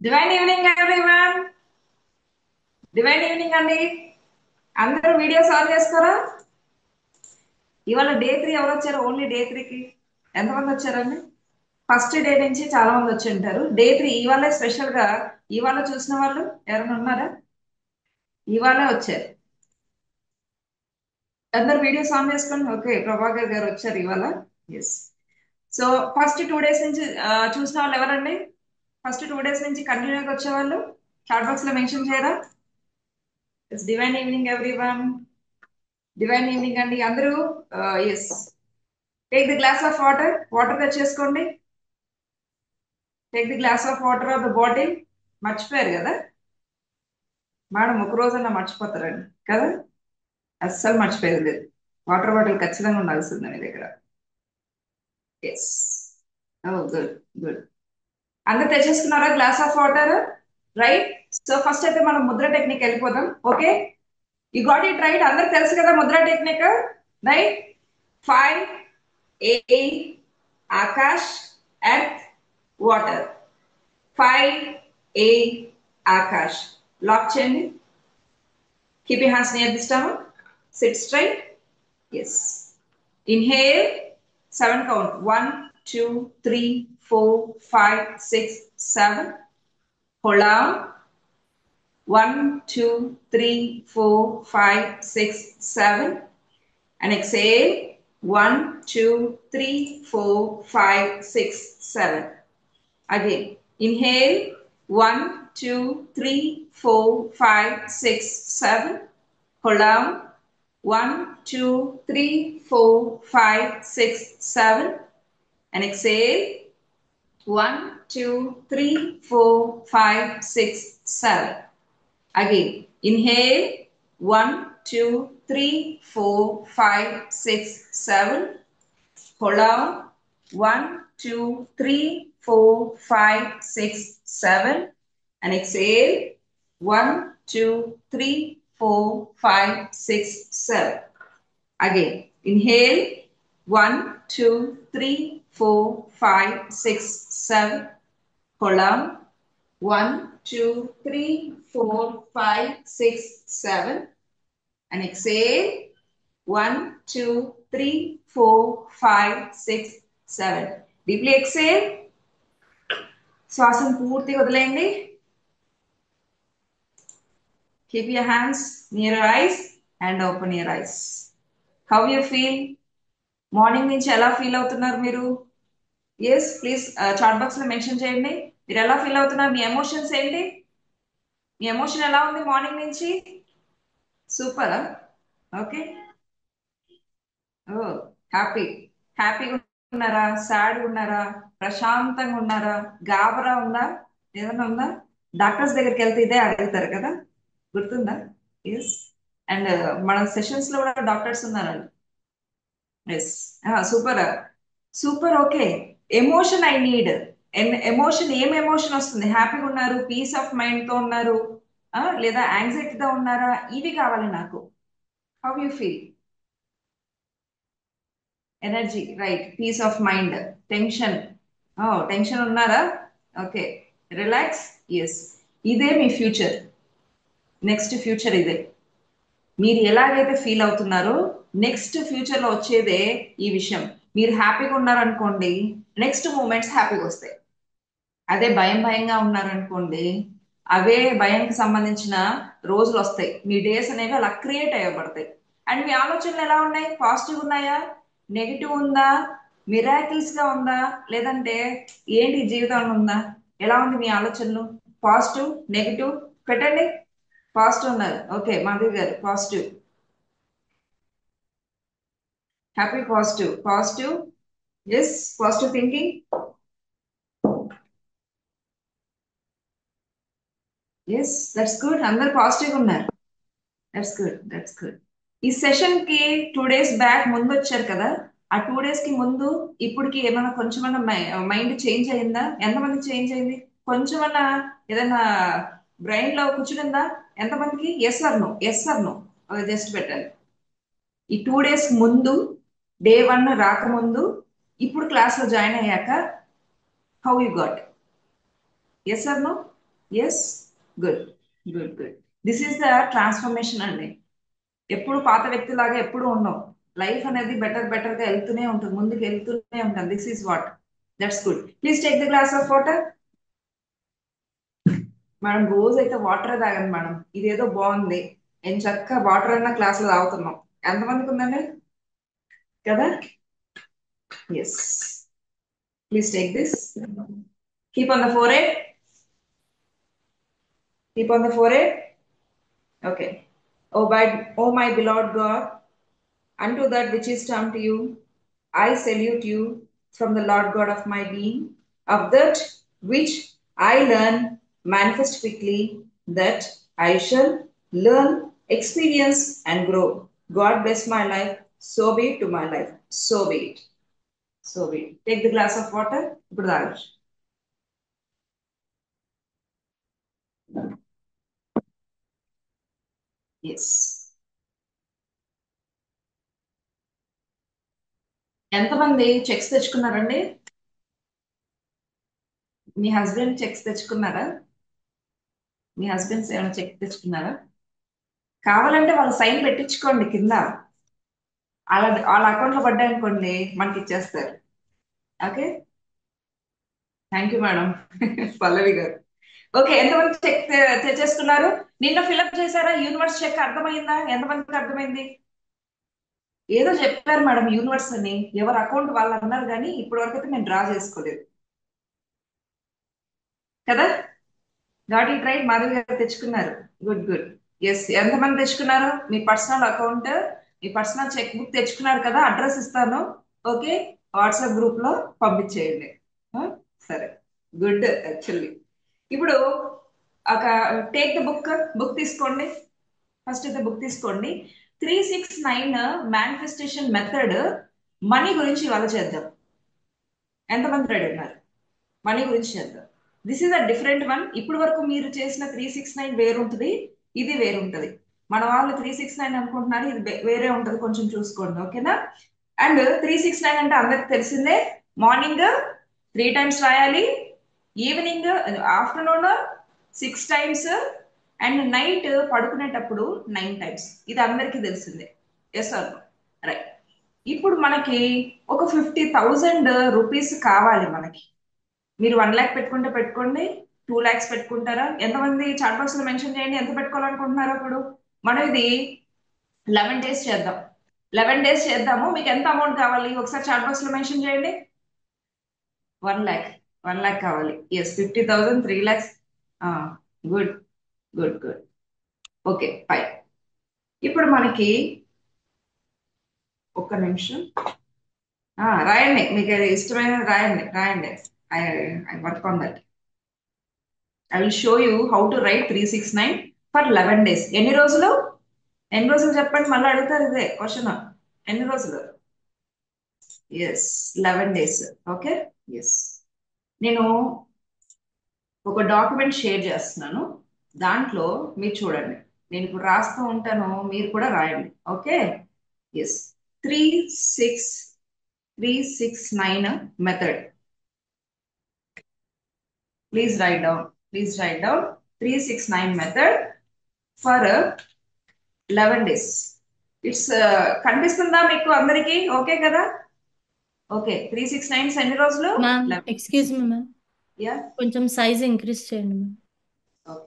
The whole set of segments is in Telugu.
Divine evening everyone. Divine evening అండి. అందరూ వీడియోస్ ఆన్ చేసుకోరా? ఇవాళ డే 3 ఎవరు వచ్చారు? ఓన్లీ డే 3కి ఎంతమంది వచ్చారండి? ఫస్ట్ డే నుంచి చాలా మంది వచ్చి ఉంటారు. డే 3 ఇవాళ స్పెషల్ గా ఇవాళ చూసిన వాళ్ళు ఎవరైనా ఉన్నారా? ఇవాళ వచ్చారు. అందరు వీడియోస్ ఆన్ చేసుకోండి. ఓకే, ప్రభాకర్ గారు వచ్చారు ఇవాళ. ఎస్. సో ఫస్ట్ 2 డేస్ నుంచి చూసిన వాళ్ళు ఎవరండి? ఫస్ట్ 2 డేస్ నుంచి కంటిన్యూగా వచ్చేవాళ్ళు చాట్ బాక్స్ లో మెన్షన్ చేయరా? It's divine evening everyone. Divine evening అండి అందరూ. Yes, take the glass of water. Water తెచ్చేసుకోండి. Take the glass of water of the bottle. మర్చిపోయారు కదా మేడం? ఒక రోజన్నా మర్చిపోతారండి కదా? అస్సలు మర్చిపోయేది లేదు. వాటర్ బాటిల్ ఖచ్చితంగా ఉండాల్సిందే మీ దగ్గర. ఎస్. Oh good, good. అందరు తెచ్చేసుకున్నారా glass of water? Right. So first అయితే మనం ముద్ర టెక్నిక్ వెళ్ళిపోదాం. Okay, you got it right. అందరికి తెలుసు కదా mudra technique, right? 5 air, Akash, earth, water. 5 air, Akash. Lock చేయండి. Keep your hands near the stomach. Sit straight. Yes. Inhale. 7 count. 1 2 3 4 5 6 7. Hold on. 1 2 3 4 5 6 7. And exhale. 1 2 3 4 5 6 7. Again, inhale. 1 2 3 4 5 6 7. Hold on. 1 2 3 4 5 6 7. And exhale. 1 2 3 4 5 6 7. Again, inhale. 1 2 3 4 5 6 7. Hold on. 1 2 3 4 5 6 7. And exhale. 1 2 3 4 5 6 7. Again, inhale. 1 2 3 4 5 6 7. Hold on. 1 2 3 4 5 6 7. And exhale. 1 2 3 4 5 6 7. Deeply exhale. శ్వాసను పూర్తిగా వదిలేయండి. Keep your hands near your eyes and open your eyes. How you feel? Morning నుంచి ఎలా ఫీల్ అవుతున్నారు మీరు? ఎస్, ప్లీజ్ చాట్ బాక్స్ లో మెన్షన్ చేయండి. మీరు ఎలా ఫీల్ అవుతున్నారు? మీ ఎమోషన్స్ ఏంటి? మీ ఎమోషన్ ఎలా ఉంది మార్నింగ్ నుంచి? సూపరా? ఓకే. ఓ, హ్యాపీ. హ్యాపీగా ఉన్నారా? సాడ్ ఉన్నారా? ప్రశాంతంగా ఉన్నారా? గాబరా ఉందా? ఏదైనా ఉందా? డాక్టర్స్ దగ్గరికి వెళ్తే ఇదే అడుగుతారు కదా, గుర్తుందా? ఎస్. అండ్ మన సెషన్స్ లో కూడా డాక్టర్స్ ఉన్నారండి. Yes. Super, super. Okay. Emotion I need. Emotion, ఏం ఎమోషన్ వస్తుంది? హ్యాపీగా ఉన్నారు, పీస్ ఆఫ్ మైండ్ తో ఉన్నారు, లేదా యాంగ్జైటీతో ఉన్నారా? ఇవి కావాలి నాకు. How you feel? Energy, right. Peace of mind. Tension, tension ఉన్నారా? ఓకే. రిలాక్స్. ఎస్. ఇదే మీ ఫ్యూచర్. నెక్స్ట్ ఫ్యూచర్ ఇదే. మీరు ఎలాగైతే ఫీల్ అవుతున్నారో నెక్స్ట్ ఫ్యూచర్ లో వచ్చేదే ఈ విషయం. మీరు హ్యాపీగా ఉన్నారనుకోండి, నెక్స్ట్ మూమెంట్స్ హ్యాపీగా వస్తాయి. అదే భయం భయంగా ఉన్నారనుకోండి, అవే భయంకి సంబంధించిన రోజులు వస్తాయి. మీ డేస్ అనేవి అలా క్రియేట్ అయ్యబడతాయి. అండ్ మీ ఆలోచనలు ఎలా ఉన్నాయి? పాజిటివ్ ఉన్నాయా? నెగిటివ్ ఉందా? మిరాకిల్స్ గా ఉందా? లేదంటే ఏంటి జీవితంలో ఉందా? ఎలా ఉంది మీ ఆలోచనలు? పాజిటివ్, నెగిటివ్ పెట్టండి. పాజిటివ్ ఉన్నారు. ఓకే, మాధవి గారు positive. Happy, positive. Positive. Yes, positive thinking. Yes, that's good. అందరు పాజిటివ్ ఉన్నారు. That's good, that's good. ఈ సెషన్ కి 2 డేస్ బ్యాక్ ముందు వచ్చారు కదా, ఆ 2 డేస్ కి ముందు ఇప్పటికి ఏమైనా కొంచెమన్నా మైండ్ చేంజ్ అయిందా? ఎంతమంది చేంజ్ అయింది? కొంచెమన్నా ఏదైనా బ్రెయిన్ లో కూర్చునిందా? ఎంతమందికి? Yes or no? Yes or no? Just పెట్టండి. ఈ 2 డేస్ ముందు, డే 1 రాకముందు, ఇప్పుడు క్లాస్ లో జాయిన్ అయ్యాక how you got? Yes or no? Yes, good, good, good. This is the transformation అండి. ఎప్పుడు పాత వ్యక్తిలాగా ఎప్పుడు ఉన్నాం. లైఫ్ అనేది బెటర్ బెటర్ గా వెళ్తూనే ఉంటుంది, ముందుకు వెళ్తూనే ఉంటుంది. This is what. That's good. Please take the glass of water. Madam రోజు అయితే వాటర్ తాగండి మేడం. ఇదేదో బాగుంది. ఏం చక్కగా వాటర్ అన్న క్లాస్ లో తాగుతున్నాం. ఎంతమందికి ఉందండి కదా? Yes. Please take this. Keep on the four eight. Keep on the four eight. Okay. O my beloved God, unto that which is termed to you, I salute you from the Lord God of my being, of that which I learn manifest quickly, that I shall learn, experience, and grow. God bless my life, so be it to my life. So be it. So be it. Take the glass of water. ఇప్పుడు తాగొచ్చు. Yes. ఎంతమంది చెక్స్ తెచ్చుకున్నారండి? మీ హస్బెండ్ చెక్స్ తెచ్చుకున్నారా? మీ హస్బెండ్స్ ఏమైనా చెక్ తెచ్చుకున్నారా? కావాలంటే వాళ్ళ సైన్ పెట్టించుకోండి కింద. వాళ్ళ అకౌంట్ లో పడ్డాయనుకోండి మనకి ఇచ్చేస్తారు. Okay. Thank you madam. Pallavi గారు. ఓకే, ఎంతమంది చెక్ తెచ్చేసుకున్నారు? నిన్న ఫిల్అప్ చేశారా? యూనివర్స్ చెక్ అర్థమైందా? ఎంతమందికి అర్థమైంది? ఏదో చెప్పారు మేడం యూనివర్స్ అని, ఎవరి అకౌంట్ వాళ్ళు అన్నారు, కానీ ఇప్పటి వరకు అయితే నేను డ్రా చేసుకోలేదు కదా. Got it right. మాధవి గారు తెచ్చుకున్నారు. Good, good. ఎస్. ఎంతమంది తెచ్చుకున్నారు? మీ పర్సనల్ అకౌంట్, మీ పర్సనల్ చెక్ బుక్ తెచ్చుకున్నారు కదా? అడ్రస్ ఇస్తాను. ఓకే, వాట్సాప్ గ్రూప్ లో పంపించేయండి. ఆ, సరే. గుడ్. యాక్చువల్లీ ఇప్పుడు ఒక టేక్ ద బుక్. బుక్ తీసుకోండి. ఫస్ట్ అయితే బుక్ తీసుకోండి. 369 మేనిఫెస్టేషన్ మెథడ్ మనీ గురించి ఇవాళ చేద్దాం. ఎంతమంది రెడీ ఉన్నారు? మనీ గురించి చేద్దాం. This is a different one. ఇప్పటి వరకు మీరు చేసిన 369 వేరుంటది, ఇది వేరుంటది. మన వాళ్ళు 369 అనుకుంటున్నారు, ఇది వేరే ఉంటది. కొంచెం చూసుకోండి, ఓకేనా? అండ్ 369 అంటే అందరికి తెలిసిందే. మార్నింగ్ 3 టైమ్స్ రాయాలి, evening afternoon 6 times, and night పడుకునేటప్పుడు 9 టైమ్స్. ఇది అందరికీ తెలిసిందే. Yes or right. ఇప్పుడు మనకి ఒక 50,000 రూపీస్ కావాలి మనకి. మీరు 1 lakh పెట్టుకుంటే పెట్టుకోండి, 2 lakhs పెట్టుకుంటారా? ఎంతమంది చాట్ బాక్స్ లో మెన్షన్ చేయండి ఎంత పెట్టుకోవాలనుకుంటున్నారో. ఇప్పుడు మనం ఇది 11 days చేద్దాం. 11 days చేద్దాము. మీకు ఎంత అమౌంట్ కావాలి ఒకసారి చాట్ బాక్స్ లో మెన్షన్ చేయండి. 1 lakh. 1 lakh కావాలి. Yes, 50,000, 3 lakhs. Good, good, good. Okay, fine. ఇప్పుడు మనకి ఒక్క నిమిషం. రాయండి, మీకు ఇష్టమైన రాయండి, రాయండి. I work on that. I will show you how to write 369 for 11 days. ఎన్ని రోజులు? ఎన్ని రోజులు చెప్పండి, మళ్ళీ అడుగుతారు ఇదే క్వశ్చన్. ఎన్ని రోజులు? Yes, 11 days. ఓకే. ఎస్. నేను ఒక డాక్యుమెంట్ షేర్ చేస్తున్నాను, దాంట్లో మీరు చూడండి. నేను ఇప్పుడు రాస్తూ ఉంటాను, మీరు కూడా రాయండి. Okay. Yes. 369 method. Please write down. Please write down. 369 method for 11 days. It's కనిపిస్తుందా మీకు అందరికి? ఓకే కదా? ఓకే. 369 ఎన్ని రోజులు? Ma'am excuse me ma'am, yeah. కొంచెం సైజ్ ఇంక్రీజ్ చేయండి ma'am, okay.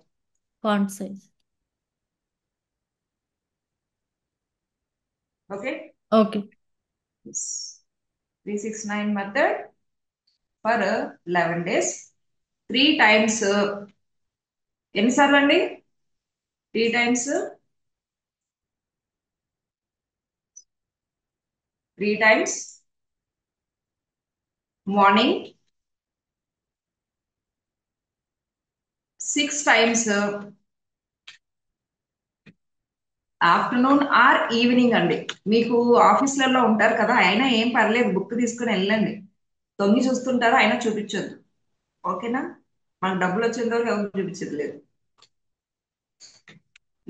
Font size. Okay. Okay. 369 method for 11 days. 3 times. ఎన్నిసార్లు అండి? 3 times. 3 times morning, 6 times afternoon or evening అండి. మీకు ఆఫీసులలో ఉంటారు కదా, అయినా ఏం పర్లేదు, బుక్ తీసుకుని వెళ్ళండి. తొంగి చూస్తుంటారు, అయినా చూపించొద్దు. ఓకేనా? మనకు డబ్బులు వచ్చేంత వరకు ఎవరు చూపించదు లేదు.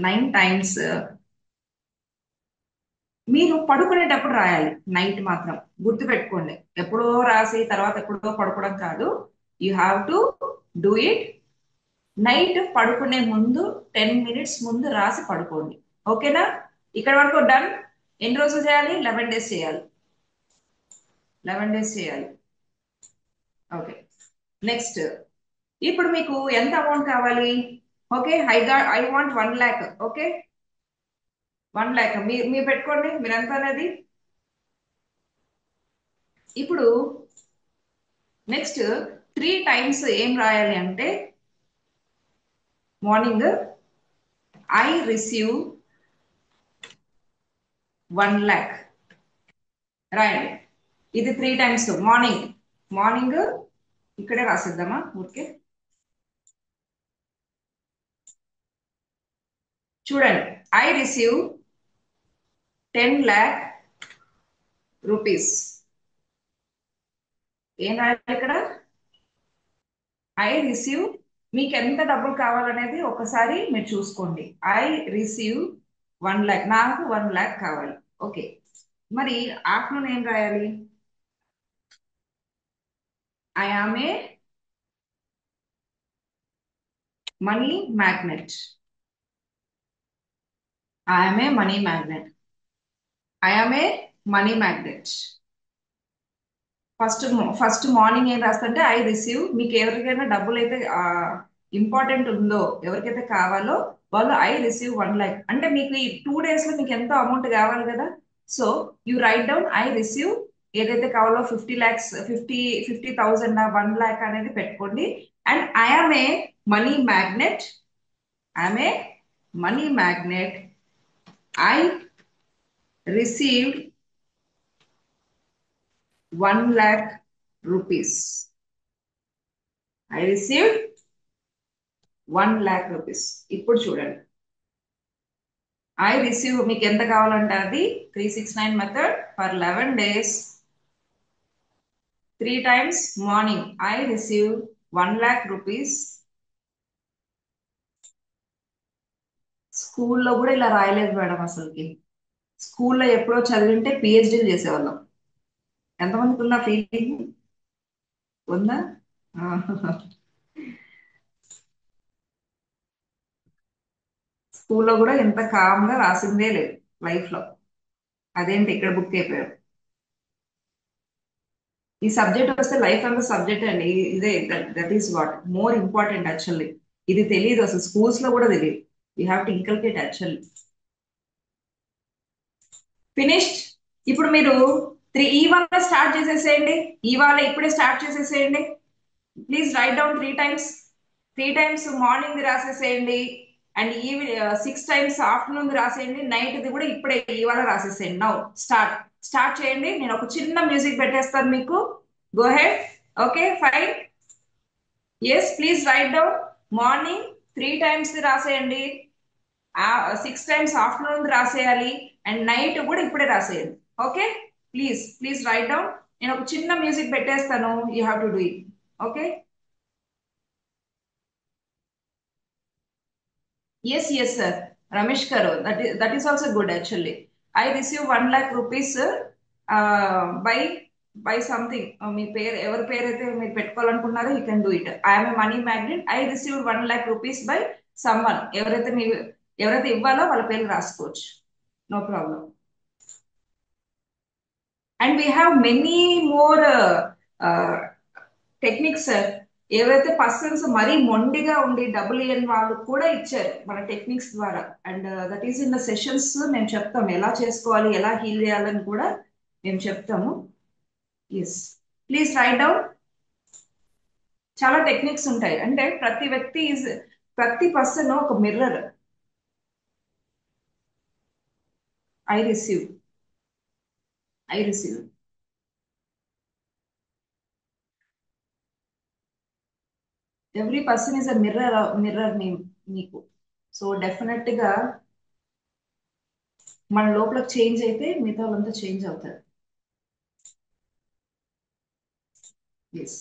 9 times మీరు పడుకునేటప్పుడు రాయాలి, నైట్ మాత్రం. గుర్తు పెట్టుకోండి, ఎప్పుడో రాసి తర్వాత ఎప్పుడో పడుకోవడం కాదు. You have to do it night పడుకునే ముందు 10 minutes ముందు రాసి పడుకోండి. ఓకేనా? ఇక్కడ వరకు డన్. ఎన్ని రోజులు చేయాలి? 11 days చేయాలి. 11 days చేయాలి. ఓకే. నెక్స్ట్, ఇప్పుడు మీకు ఎంత అమౌంట్ కావాలి? Okay, I want 1 lakh. Okay, 1 lakh మీరు పెట్టుకోండి. మీరు ఎంత అనేది. ఇప్పుడు నెక్స్ట్ 3 times ఏం రాయాలి అంటే, మార్నింగ్ ఐ రిసీవ్ 1 lakh రాయండి. ఇది 3 times మార్నింగ్. మార్నింగ్ ఇక్కడే రాసిద్దామా ఊరికే? చూడండి, ఐ రిసీవ్ 10 lakh rupees. ఏం రాయాలి ఇక్కడ? ఐ రిసీవ్, మీకు ఎంత డబ్బులు కావాలనేది ఒకసారి మీరు చూసుకోండి. ఐ రిసీవ్ 1 lakh, నాకు 1 lakh కావాలి. ఓకే, మరి ఆఫ్టర్నూన్ ఏం రాయాలి? I am a money magnet. I am a money magnet. I am a money magnet. First first morning ఏం రాస్తుంటే ఐ రిసీవ్, మీకు ఎవరికైనా డబ్బులు అయితే ఇంపార్టెంట్ ఉందో, ఎవరికైతే కావాలో వాళ్ళు ఐ రిసీవ్ 1 lakh అంటే మీకు ఈ 2 days లో మీకు ఎంతో అమౌంట్ కావాలి కదా. So you write down I receive ఏదైతే కావాలో 50 lakhs, 50,000, 1 lakh అనేది పెట్టుకోండి. And I'm a money magnet. I'm a money magnet. I received 1 lakh rupees. I received 1 lakh rupees. ఇప్పుడు చూడండి, ఐ రిసీవ్ మీకు ఎంత కావాలంటే అది 369 method for 11 days. 3 times morning I receive 1 lakh rupees. స్కూల్లో కూడా ఇలా రాయలేదు మేడం అసలుకి. స్కూల్లో ఎప్పుడో చదివింటే పిహెచ్డీలు చేసేవాళ్ళం. ఎంతమందికి ఉన్న ఫీలింగ్ ఉందా? స్కూల్లో కూడా ఇంత కామ్ గా రాసిందే లేదు లైఫ్ లో. అదేంటి ఇక్కడ బుక్ అయిపోయారు? ఈ సబ్జెక్ట్ వస్తే లైఫ్ అంతా సబ్జెక్ట్ అండి. ఇదే, that is what more important actually. ఇది తెలియదు అసలు, స్కూల్స్ లో కూడా తెలియదు. You have to inculcate actually. Finished. ఇప్పుడు మీరు ఇవాళ స్టార్ట్ చేసేసేయండి. ఇవాళ ఇప్పుడే స్టార్ట్ చేసేసేయండి. Please write down 3 times. 3 times morning రాసేసేయండి. అండ్ 6 times ఆఫ్టర్నూన్ రాసేయండి. నైట్ది కూడా ఇప్పుడే ఇవాళ రాసేసేయండి. Now start. స్టార్ట్ చేయండి. నేను ఒక చిన్న మ్యూజిక్ పెట్టేస్తాను మీకు. Go ahead. Okay, fine. Yes, please write down. Morning 3 times రాసేయండి. 6 times ఆఫ్టర్నూన్ రాసేయాలి. అండ్ నైట్ కూడా ఇప్పుడే రాసేయండి. Okay, please please write down. నేను ఒక చిన్న మ్యూజిక్ పెట్టేస్తాను. You have to do it. Okay. Yes, sir. Ramesh Karo. That is also good actually. I receive 1 lakh rupees by something. మీ పేరు ఎవరి పేరు అయితే మీరు పెట్టుకోవాలనుకున్నారో you can do it. I'm a money magnet. I receive 1 lakh rupees by someone. ఎవరైతే ఇవ్వాలో వాళ్ళ పేరు రాసుకోవచ్చు. No problem. And we have many more techniques sir. ఏవైతే పర్సన్స్ మరీ మొండిగా ఉండి డబ్బులు ఇవ్వని వాళ్ళు కూడా ఇచ్చారు మన టెక్నిక్స్ ద్వారా. And that is in the sessions మేము చెప్తాము ఎలా చేసుకోవాలి, ఎలా హీల్ చేయాలని కూడా మేము చెప్తాము. Yes, please write down. చాలా టెక్నిక్స్ ఉంటాయి. అంటే ప్రతి పర్సన్ ఒక mirror. I receive. I receive. Every person is a mirror మీకు. సో డెఫినెట్ గా మన లోపల చేంజ్ అయితే మిగతా వాళ్ళంతా చేంజ్ అవుతారు. Yes,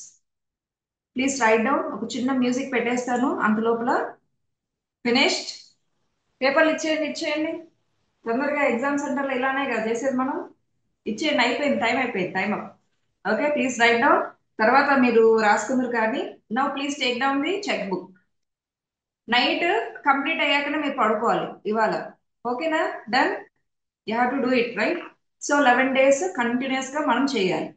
please write down. ఒక చిన్న మ్యూజిక్ పెట్టేస్తాను అంత లోపల. ఫినిష్డ్. పేపర్లు ఇచ్చేయండి తొందరగా. ఎగ్జామ్ సెంటర్లో ఇలానే కదా చేసేది మనం. ఇచ్చేయండి, అయిపోయింది, టైం అయిపోయింది, time up. Okay, please write down. తర్వాత మీరు రాసుకుందరు కానీ. Now please take down the check book. Night complete అయ్యాకనే మీరు పడుకోవాలి ఇవాళ. ఓకేనా? Done. You have to do it right. So 11 days continuous గా మనం చేయాలి.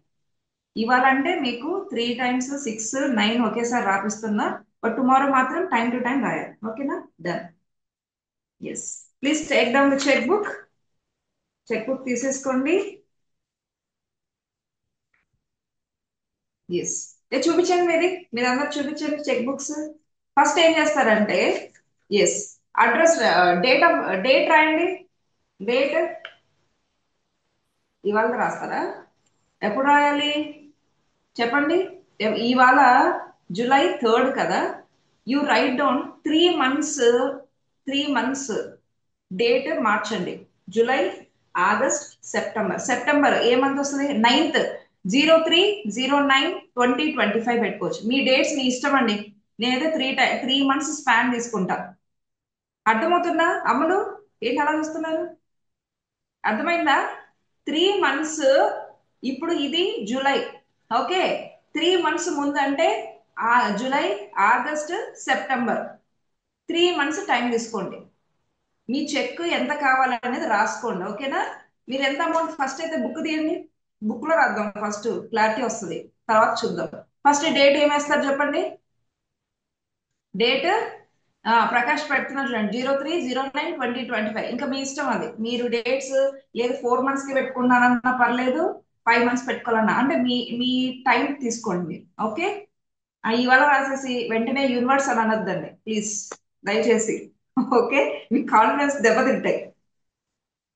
ఇవాళ అంటే మీకు 3 times 6 9 ఒకేసారి రాపిస్తున్నా. బట్ టుమారో మాత్రం టైం టు టైం రాయాలి. ఓకేనా? Done. Yes. Please take down the check book. Check book తీసేసుకోండి. ఎస్. చూపించండి మీరు అందరు చూపించండి చెక్ బుక్స్. ఫస్ట్ ఏం చేస్తారంటే, ఎస్, అడ్రస్, డేట్ రాయండి. డేట్ ఇవాళ రాస్తారా? ఎప్పుడు రాయాలి చెప్పండి. ఇవాళ July 3rd కదా. You write down 3 months. 3 months date మార్చండి. July, August, September. సెప్టెంబర్ ఏ మంత్ వస్తుంది? 9th. 03/09/2025 పెట్టుకోవచ్చు. మీ డేట్స్ మీ ఇష్టం అండి. నేనైతే 3 months స్పాన్ తీసుకుంటా. అర్థమవుతుందా అమ్ములు? ఏంటి అలా చూస్తున్నారు? అర్థమైందా? 3 months. ఇప్పుడు ఇది జూలై. ఓకే. 3 months ముందు అంటే July, August, September. 3 months time తీసుకోండి. మీ చెక్ ఎంత కావాలనేది రాసుకోండి. ఓకేనా? మీరు ఎంత అమౌంట్ ఫస్ట్ అయితే బుక్ తీయండి. బుక్ లో రాద్దాం, ఫస్ట్ క్లారిటీ వస్తుంది, తర్వాత చూద్దాం. ఫస్ట్ డేట్ ఏమేస్తారు చెప్పండి. డేట్ ప్రకాష్ పెడుతున్నారు చూడండి, 03/09/2025. ఇంకా మీ ఇష్టం అది. మీరు డేట్స్ లేదు 4 months కి పెట్టుకున్నారన్నా పర్లేదు, 5 months పెట్టుకోవాలన్నా, అంటే మీ మీ టైం తీసుకోండి మీరు. ఓకే. ఇవాళ రాసేసి వెంటనే యూనివర్స్ అని అనొద్దండి ప్లీజ్, దయచేసి. ఓకే. మీ కాన్ఫిడెన్స్ దెబ్బతింటాయి.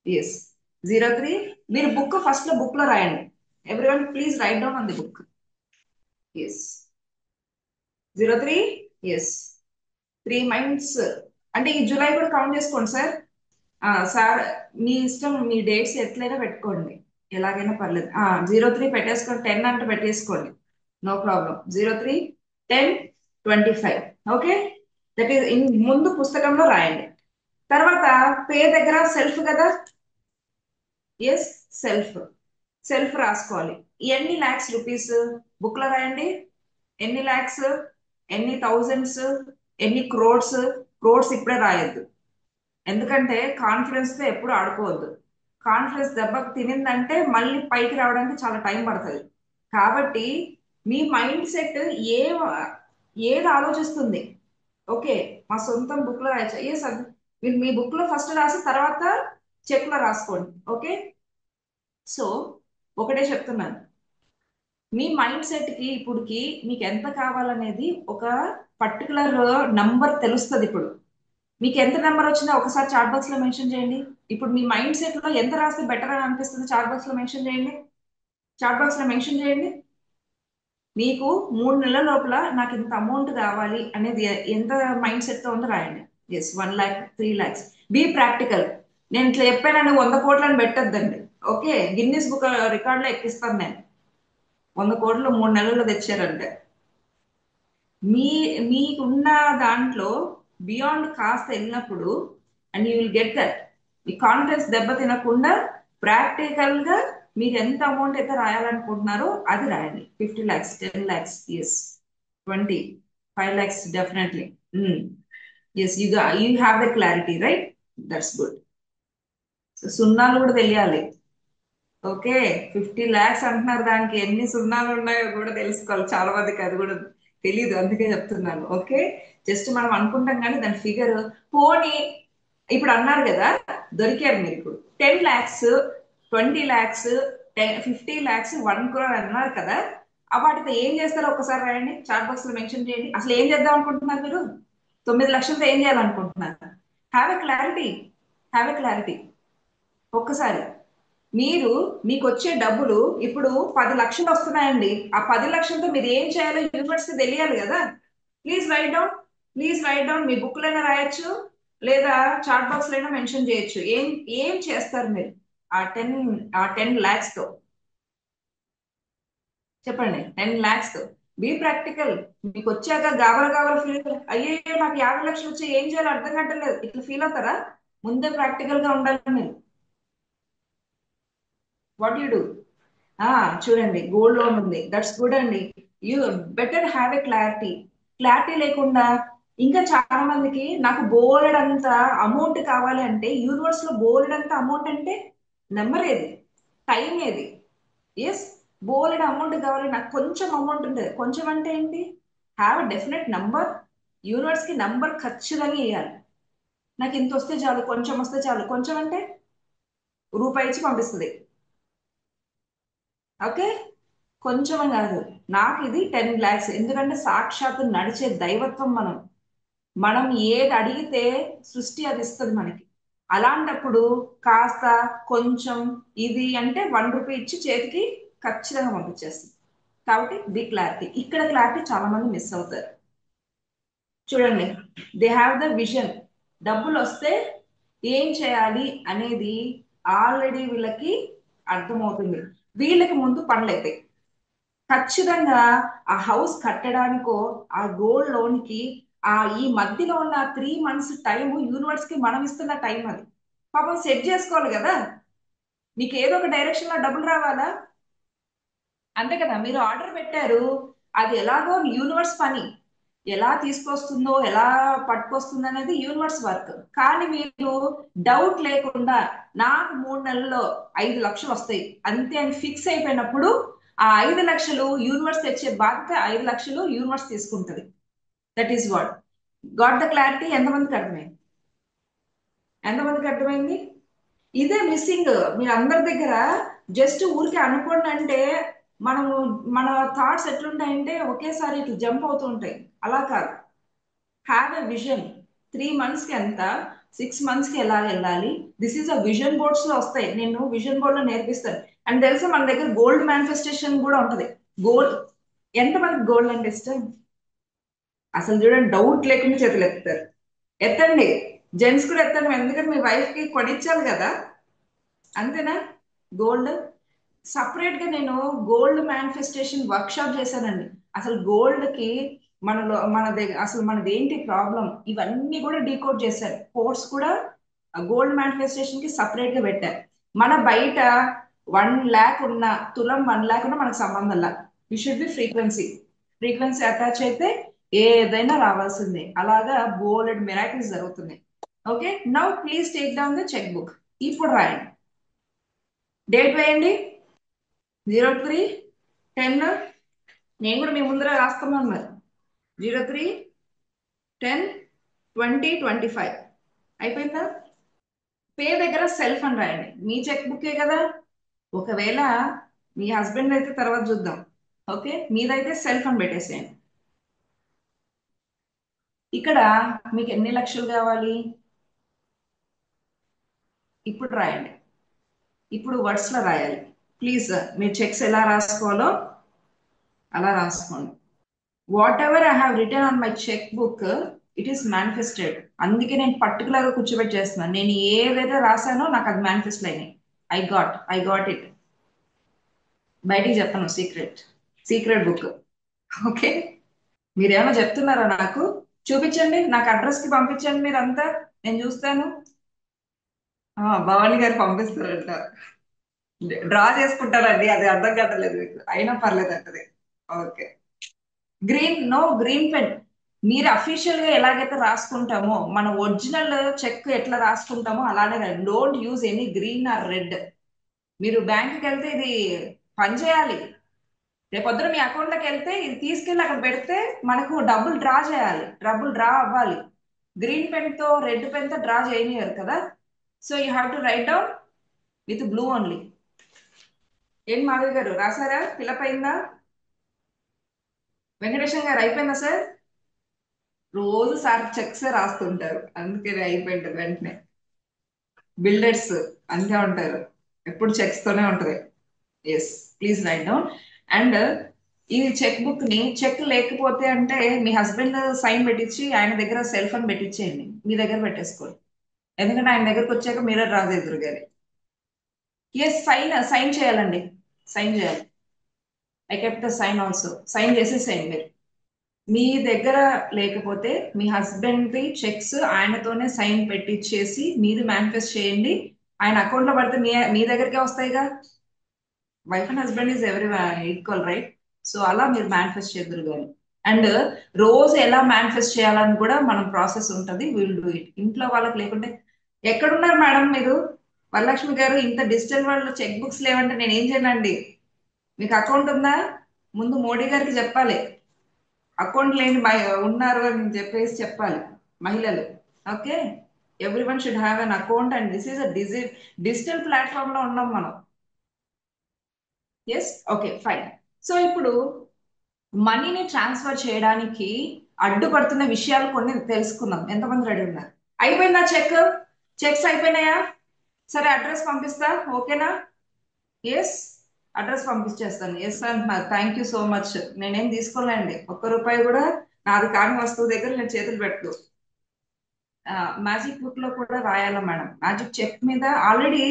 ఎస్. 03. మీరు బుక్ ఫస్ట్ లో బుక్ లో రాయండి. Everyone please write down on the book. Yes. 03. Yes. 3 months అంటే ఈ జూలై కూడా కౌంట్ చేసుకోండి సార్. సార్ మీ ఇష్టం, మీ డేట్స్ ఎట్లయినా పెట్టుకోండి, ఎలాగైనా పర్లేదు. 03 పెట్టేసుకోండి, 10 అంటే పెట్టేసుకోండి, no problem. 03/10/25. Okay. That is ముందు పుస్తకంలో రాయండి. తర్వాత పే దగ్గర సెల్ఫ్ కదా. ఎస్. సెల్ఫ్. సెల్ఫ్ రాసుకోవాలి. ఎన్ని లాక్స్ రూపీస్ బుక్ లో రాయండి. ఎన్ని లాక్స్, ఎన్ని థౌజండ్స్, ఎన్ని క్రోడ్స్. క్రోడ్స్ ఇప్పుడే రాయొద్దు, ఎందుకంటే కాన్ఫిడెన్స్ తో ఎప్పుడు ఆడుకోవద్దు. కాన్ఫిడెన్స్ దెబ్బకు తినిందంటే మళ్ళీ పైకి రావడానికి చాలా టైం పడుతుంది. కాబట్టి మీ మైండ్ సెట్ ఏ ఏది ఆలోచిస్తుంది. ఓకే. మా సొంతం బుక్ లో రాయచ్చు. ఏ సార్, మీరు మీ బుక్ లో ఫస్ట్ రాసి తర్వాత చెక్ లో రాసుకోండి. ఓకే. సో ఒకటే చెప్తున్నాను, మీ మైండ్ సెట్ కి ఇప్పుడుకి మీకు ఎంత కావాలనేది ఒక పర్టికులర్ నంబర్ తెలుస్తుంది. ఇప్పుడు మీకు ఎంత నెంబర్ వచ్చిందో ఒకసారి చాట్ బాక్స్ లో మెన్షన్ చేయండి. ఇప్పుడు మీ మైండ్ సెట్ లో ఎంత రాస్తే బెటర్ అని అనిపిస్తుంది చాట్ బాక్స్ లో మెన్షన్ చేయండి. చాట్ బాక్స్ లో మెన్షన్ చేయండి. మీకు 3 నెలల లోపల నాకు ఇంత అమౌంట్ కావాలి అనేది ఎంత మైండ్ సెట్ తో ఉందో రాయండి. Yes. 1 lakh, 3 lakhs. Be practical. నేను ఇట్లా చెప్పానని 100 కోట్లని పెట్టద్దండి. ఓకే. గిన్నిస్ బుక్ రికార్డ్ లో ఎక్కిస్తాను నేను. 100 కోట్లు 3 నెలల్లో తెచ్చారంటే మీ మీకున్న దాంట్లో బియాండ్ కాస్త వెళ్ళినప్పుడు, and you will get that. Me confidence దెబ్బ తినకుండా ప్రాక్టికల్ గా మీరు ఎంత అమౌంట్ అయితే రాయాలనుకుంటున్నారో అది రాయండి. 50 lakhs, 10 lakhs, yes. 20, 5 lakhs definitely. Yes. You have the clarity right. That's good. సున్నాలు కూడా తెలియాలి. ఓకే. 50 lakhs అంటున్నారు, దానికి ఎన్ని సున్నాలు ఉన్నాయో కూడా తెలుసుకోవాలి. చాలా మందికి అది కూడా తెలియదు, అందుకే చెప్తున్నాను. ఓకే. జస్ట్ మనం అనుకుంటాం కానీ దాని ఫిగర్ పోనీ. ఇప్పుడు అన్నారు కదా, దొరికారు మీరు ఇప్పుడు. 10 lakhs, 20 lakhs, 50 lakhs, 1 crore అన్నారు కదా. వాటితో ఏం చేస్తారో ఒకసారి రాయండి, చాట్ బాక్స్ లో మెన్షన్ చేయండి. అసలు ఏం చేద్దాం అనుకుంటున్నారు మీరు? 9 లక్షలతో ఏం చేయాలనుకుంటున్నారు? Have a clarity. Have a clarity. ఒక్కసారి మీరు మీకు వచ్చే డబ్బులు ఇప్పుడు 10 లక్షలు వస్తున్నాయండి. ఆ 10 లక్షలతో మీరు ఏం చేయాలో యూనివర్స్ కి తెలియాలి కదా. Please write down. Please write down. మీ బుక్ లైనా రాయొచ్చు, లేదా చాట్ బాక్స్ లైనా మెన్షన్ చేయొచ్చు. ఏం ఏం చేస్తారు మీరు ఆ 10 lakhs తో? చెప్పండి. 10 lakhs తో బీ ప్రాక్టికల్. మీకు వచ్చాక గాబర గాబర ఫీల్, అయ్యో నాకు 50 లక్షలు వచ్చి ఏం చేయాలో అర్థం కట్టలేదు, ఇట్లా ఫీల్ అవుతారా? ముందే ప్రాక్టికల్ గా ఉండాలి మీరు. What you do? చూడండి, గోల్డ్ లోన్ ఉంది, దట్స్ గుడ్ అండి. You better have a clarity. Clarity లేకుండా ఇంకా చాలా మందికి నాకు బోలెడ్ అంత అమౌంట్ కావాలి అంటే, యూనివర్స్ లో బోలెడ్ అంత అమౌంట్ అంటే నెంబర్ ఏది, టైం ఏది? ఎస్, బోలెడ్ అమౌంట్ కావాలి, నాకు కొంచెం అమౌంట్ ఉండేది. కొంచెం అంటే ఏంటి? Have a definite number. Universe కి నంబర్ ఖచ్చితంగా ఇవ్వాలి. నాకు ఇంత వస్తే చాలు, కొంచెం వస్తే చాలు. కొంచెం అంటే రూపాయి ఇచ్చి పంపిస్తుంది. ఓకే, కొంచెం కాదు. నాకు ఇది 10 lakhs, ఎందుకంటే సాక్షాత్తు నడిచే దైవత్వం మనం. మనం ఏది అడిగితే సృష్టి అది ఇస్తుంది మనకి. అలాంటప్పుడు కాస్త, కొంచెం, ఇది అంటే 1 రూపీ ఇచ్చి చేతికి ఖచ్చితంగా పంపించేస్తుంది. కాబట్టి ది క్లారిటీ, ఇక్కడ క్లారిటీ చాలా మంది మిస్ అవుతారు. చూడండి, దే హ్యావ్ ద విజన్. డబ్బులు వస్తే ఏం చేయాలి అనేది ఆల్రెడీ వీళ్ళకి అర్థమవుతుంది. వీళ్ళకి ముందు పనులు అవుతాయి. ఖచ్చితంగా ఆ హౌస్ కట్టడానికో, ఆ గోల్డ్ లోన్ కి, ఆ ఈ మధ్యలో ఉన్న 3 months టైం యూనివర్స్ కి మనం ఇస్తున్న టైం అది. పాపం సెట్ చేసుకోవాలి కదా. మీకు ఏదో ఒక డైరెక్షన్ లో డబ్బులు రావాలా? అంతే కదా, మీరు ఆర్డర్ పెట్టారు, అది ఎలాగో యూనివర్స్ పని. ఎలా తీసుకొస్తుందో, ఎలా పట్టుకొస్తుందో అనేది యూనివర్స్ వర్క్. కానీ మీరు డౌట్ లేకుండా, నాకు 3 నెలల్లో 5 లక్షలు వస్తాయి అంతే అని ఫిక్స్ అయిపోయినప్పుడు, ఆ 5 లక్షలు యూనివర్స్ తెచ్చే బాధ్యత, 5 లక్షలు యూనివర్స్ తీసుకుంటది. That is what got the clarity. ఎంతమందికి అర్థమైంది? ఎంతమందికి అర్థమైంది? ఇదే మిస్సింగ్ మీ అందరి దగ్గర. జస్ట్ ఊరికే అనుకోండి అంటే, మనము మన థాట్స్ ఎట్లుంటాయంటే ఒకేసారి ఇట్లా జంప్ అవుతూ ఉంటాయి. అలా కాదు. Have a vision. 3 months కి ఎంత, 6 months కి ఎలా వెళ్ళాలి. This is a vision boards లో వస్తాయి, నేను విజన్ బోర్డ్ లో నేర్పిస్తాను. అండ్ తెలుసా, మన దగ్గర గోల్డ్ మేనిఫెస్టేషన్ కూడా ఉంటది. గోల్డ్, ఎంతమందికి గోల్డ్ అంటే ఇష్టం? అసలు చూడండి, డౌట్ లేకుండా చేతులు ఎత్తారు. ఎత్తండి. జెంట్స్ కూడా ఎత్తండి, ఎందుకంటే మీ వైఫ్ కి కొనిచ్చాలి కదా. అంతేనా? గోల్డ్ సపరేట్ గా నేను గోల్డ్ మేనిఫెస్టేషన్ వర్క్ షాప్ చేశానండి. అసలు గోల్డ్ కి, మనలో మన దగ్గర అసలు మనది ఏంటి ప్రాబ్లం, ఇవన్నీ కూడా డీకోడ్ చేశారు. కోర్స్ కూడా గోల్డ్ మేనిఫెస్టేషన్ కి సపరేట్ గా పెట్టారు. మన బయట 1 lakh ఉన్న, తులం 1 lakh ఉన్న మనకు సంబంధంలా. You should be frequency. Frequency attach అయితే ఏదైనా రావాల్సిందే. అలాగా బోల్డ్ మిరాకిల్స్ జరుగుతున్నాయి. Okay, now please take down the check book. ఇప్పుడు రాయండి, డేట్ వేయండి. 03/10. నేను కూడా మీ ముందర రాస్తున్నాను మరి. 03/10/2025. అయిపోయిందా? పే దగ్గర సెల్ఫ్ అని రాయండి. మీ చెక్ బుక్కే కదా. ఒకవేళ మీ హస్బెండ్ అయితే తర్వాత చూద్దాం. ఓకే, మీదైతే సెల్ఫ్ అని పెట్టేసేయండి. ఇక్కడ మీకు ఎన్ని లక్షలు కావాలి ఇప్పుడు రాయండి. ఇప్పుడు వర్డ్స్ లో రాయాలి. ప్లీజ్, మీరు చెక్స్ ఎలా రాసుకోవాలో అలా రాసుకోండి. What ever I have return on my cheque book, it is manifested. అందుకే నేను పర్టికులర్ గా కూర్చోబెట్టి చేస్తున్నాను. నేను ఏదైతే రాశానో నాకు అది మేనిఫెస్ట్ అయినాయి. I got it. బయటికి చెప్పను, సీక్రెట్. Secret book. ఓకే, మీరేమైనా చెప్తున్నారా నాకు? చూపించండి, నాకు అడ్రస్ కి పంపించండి మీరంతా, నేను చూస్తాను. భవానీ గారు పంపిస్తారంట. డ్రా చేసుకుంటారండి, అది అర్థం కావట్లేదు మీకు, అయినా పర్లేదు అంటది. Okay, green, no green pen. మీరు అఫీషియల్ గా ఎలాగైతే రాసుకుంటామో, మన ఒరిజినల్ చెక్ ఎట్లా రాసుకుంటామో అలానే రాయండి. Don't use any green are red. మీరు బ్యాంక్కి వెళ్తే ఇది పనిచేయాలి. రేపొద్దున మీ అకౌంట్లోకి వెళ్తే ఇది తీసుకెళ్ళి అక్కడ పెడితే మనకు డబ్బులు డ్రా చేయాలి, డబ్బులు డ్రా అవ్వాలి. గ్రీన్ పెన్ తో, రెడ్ పెన్ తో డ్రా చేయనియరు కదా. So you have to right down with blue only. ఏం మాధవి గారు రాసారా? ఫిలప్ అయిందా? వెంకటేశం గారు అయిపోయిందా సార్? రోజు సార్ చెక్స్ రాస్తుంటారు, అందుకే అయిపోయింటది వెంటనే. బిల్డర్స్ అంతే ఉంటారు, ఎప్పుడు చెక్స్ తోనే ఉంటది. Yes, please write down. And ఈ చెక్ బుక్ ని, చెక్ లేకపోతే అంటే మీ హస్బెండ్ సైన్ పెట్టించి ఆయన దగ్గర సెల్ ఫోన్ పెట్టించేయండి, మీ దగ్గర పెట్టేసుకోండి. ఎందుకంటే ఆయన దగ్గరకు వచ్చాక మీరే రాదు ఎదురు గారి. ఎస్, సైన్ సైన్ చేయాలండి, సైన్ చేయాలి. I kept the sign also. Sign చేసేసేయండి మీరు. మీ దగ్గర లేకపోతే మీ హస్బెండ్ ది చెక్స్ ఆయనతోనే సైన్ పెట్టించేసి మీరు మేనిఫెస్ట్ చేయండి. ఆయన అకౌంట్ లో పడితే మీ దగ్గరికే వస్తాయిగా. వైఫ్ అండ్ హస్బెండ్ ఈజ్ ఎవరి ఈక్వల్ రైట్. సో అలా మీరు మేనిఫెస్ట్ చేద్దరు కానీ. అండ్ రోజు ఎలా మేనిఫెస్ట్ చేయాలని కూడా మనం ప్రాసెస్ ఉంటుంది, విల్ డూ ఇట్. ఇంట్లో వాళ్ళకి లేకుంటే ఎక్కడున్నారు మేడం మీరు? వరలక్ష్మి గారు, ఇంత డిజిటల్ వరల్డ్ చెక్ బుక్స్ లేవంటే నేను ఏం చేయనండి? మీకు అకౌంట్ ఉందా? ముందు మోడీ గారికి చెప్పాలి అకౌంట్ లేని ఉన్నారు అని చెప్పేసి చెప్పాలి మహిళలు. Okay, every one should have an account and this is a digital platform లో ఉన్నాం మనం. Yes, okay, fine. సో ఇప్పుడు మనీని ట్రాన్స్ఫర్ చేయడానికి అడ్డుపడుతున్న విషయాలు కొన్ని తెలుసుకుందాం. ఎంతమంది రెడీ ఉన్నారు? అయిపోయిందా చెక్? చెక్స్ అయిపోయినాయా? సరే, అడ్రస్ పంపిస్తా, ఓకేనా? ఎస్, అడ్రస్ పంపించేస్తాను. ఎస్ అంటున్నారు, థ్యాంక్ యూ సో మచ్. నేనేం తీసుకోలేండి, ఒక్క రూపాయి కూడా నాది కాని వస్తువు దగ్గర నేను చేతులు పెట్టు. మ్యాజిక్ బుక్ లో కూడా రాయాలా మేడం? మ్యాజిక్ చెక్ మీద ఆల్రెడీ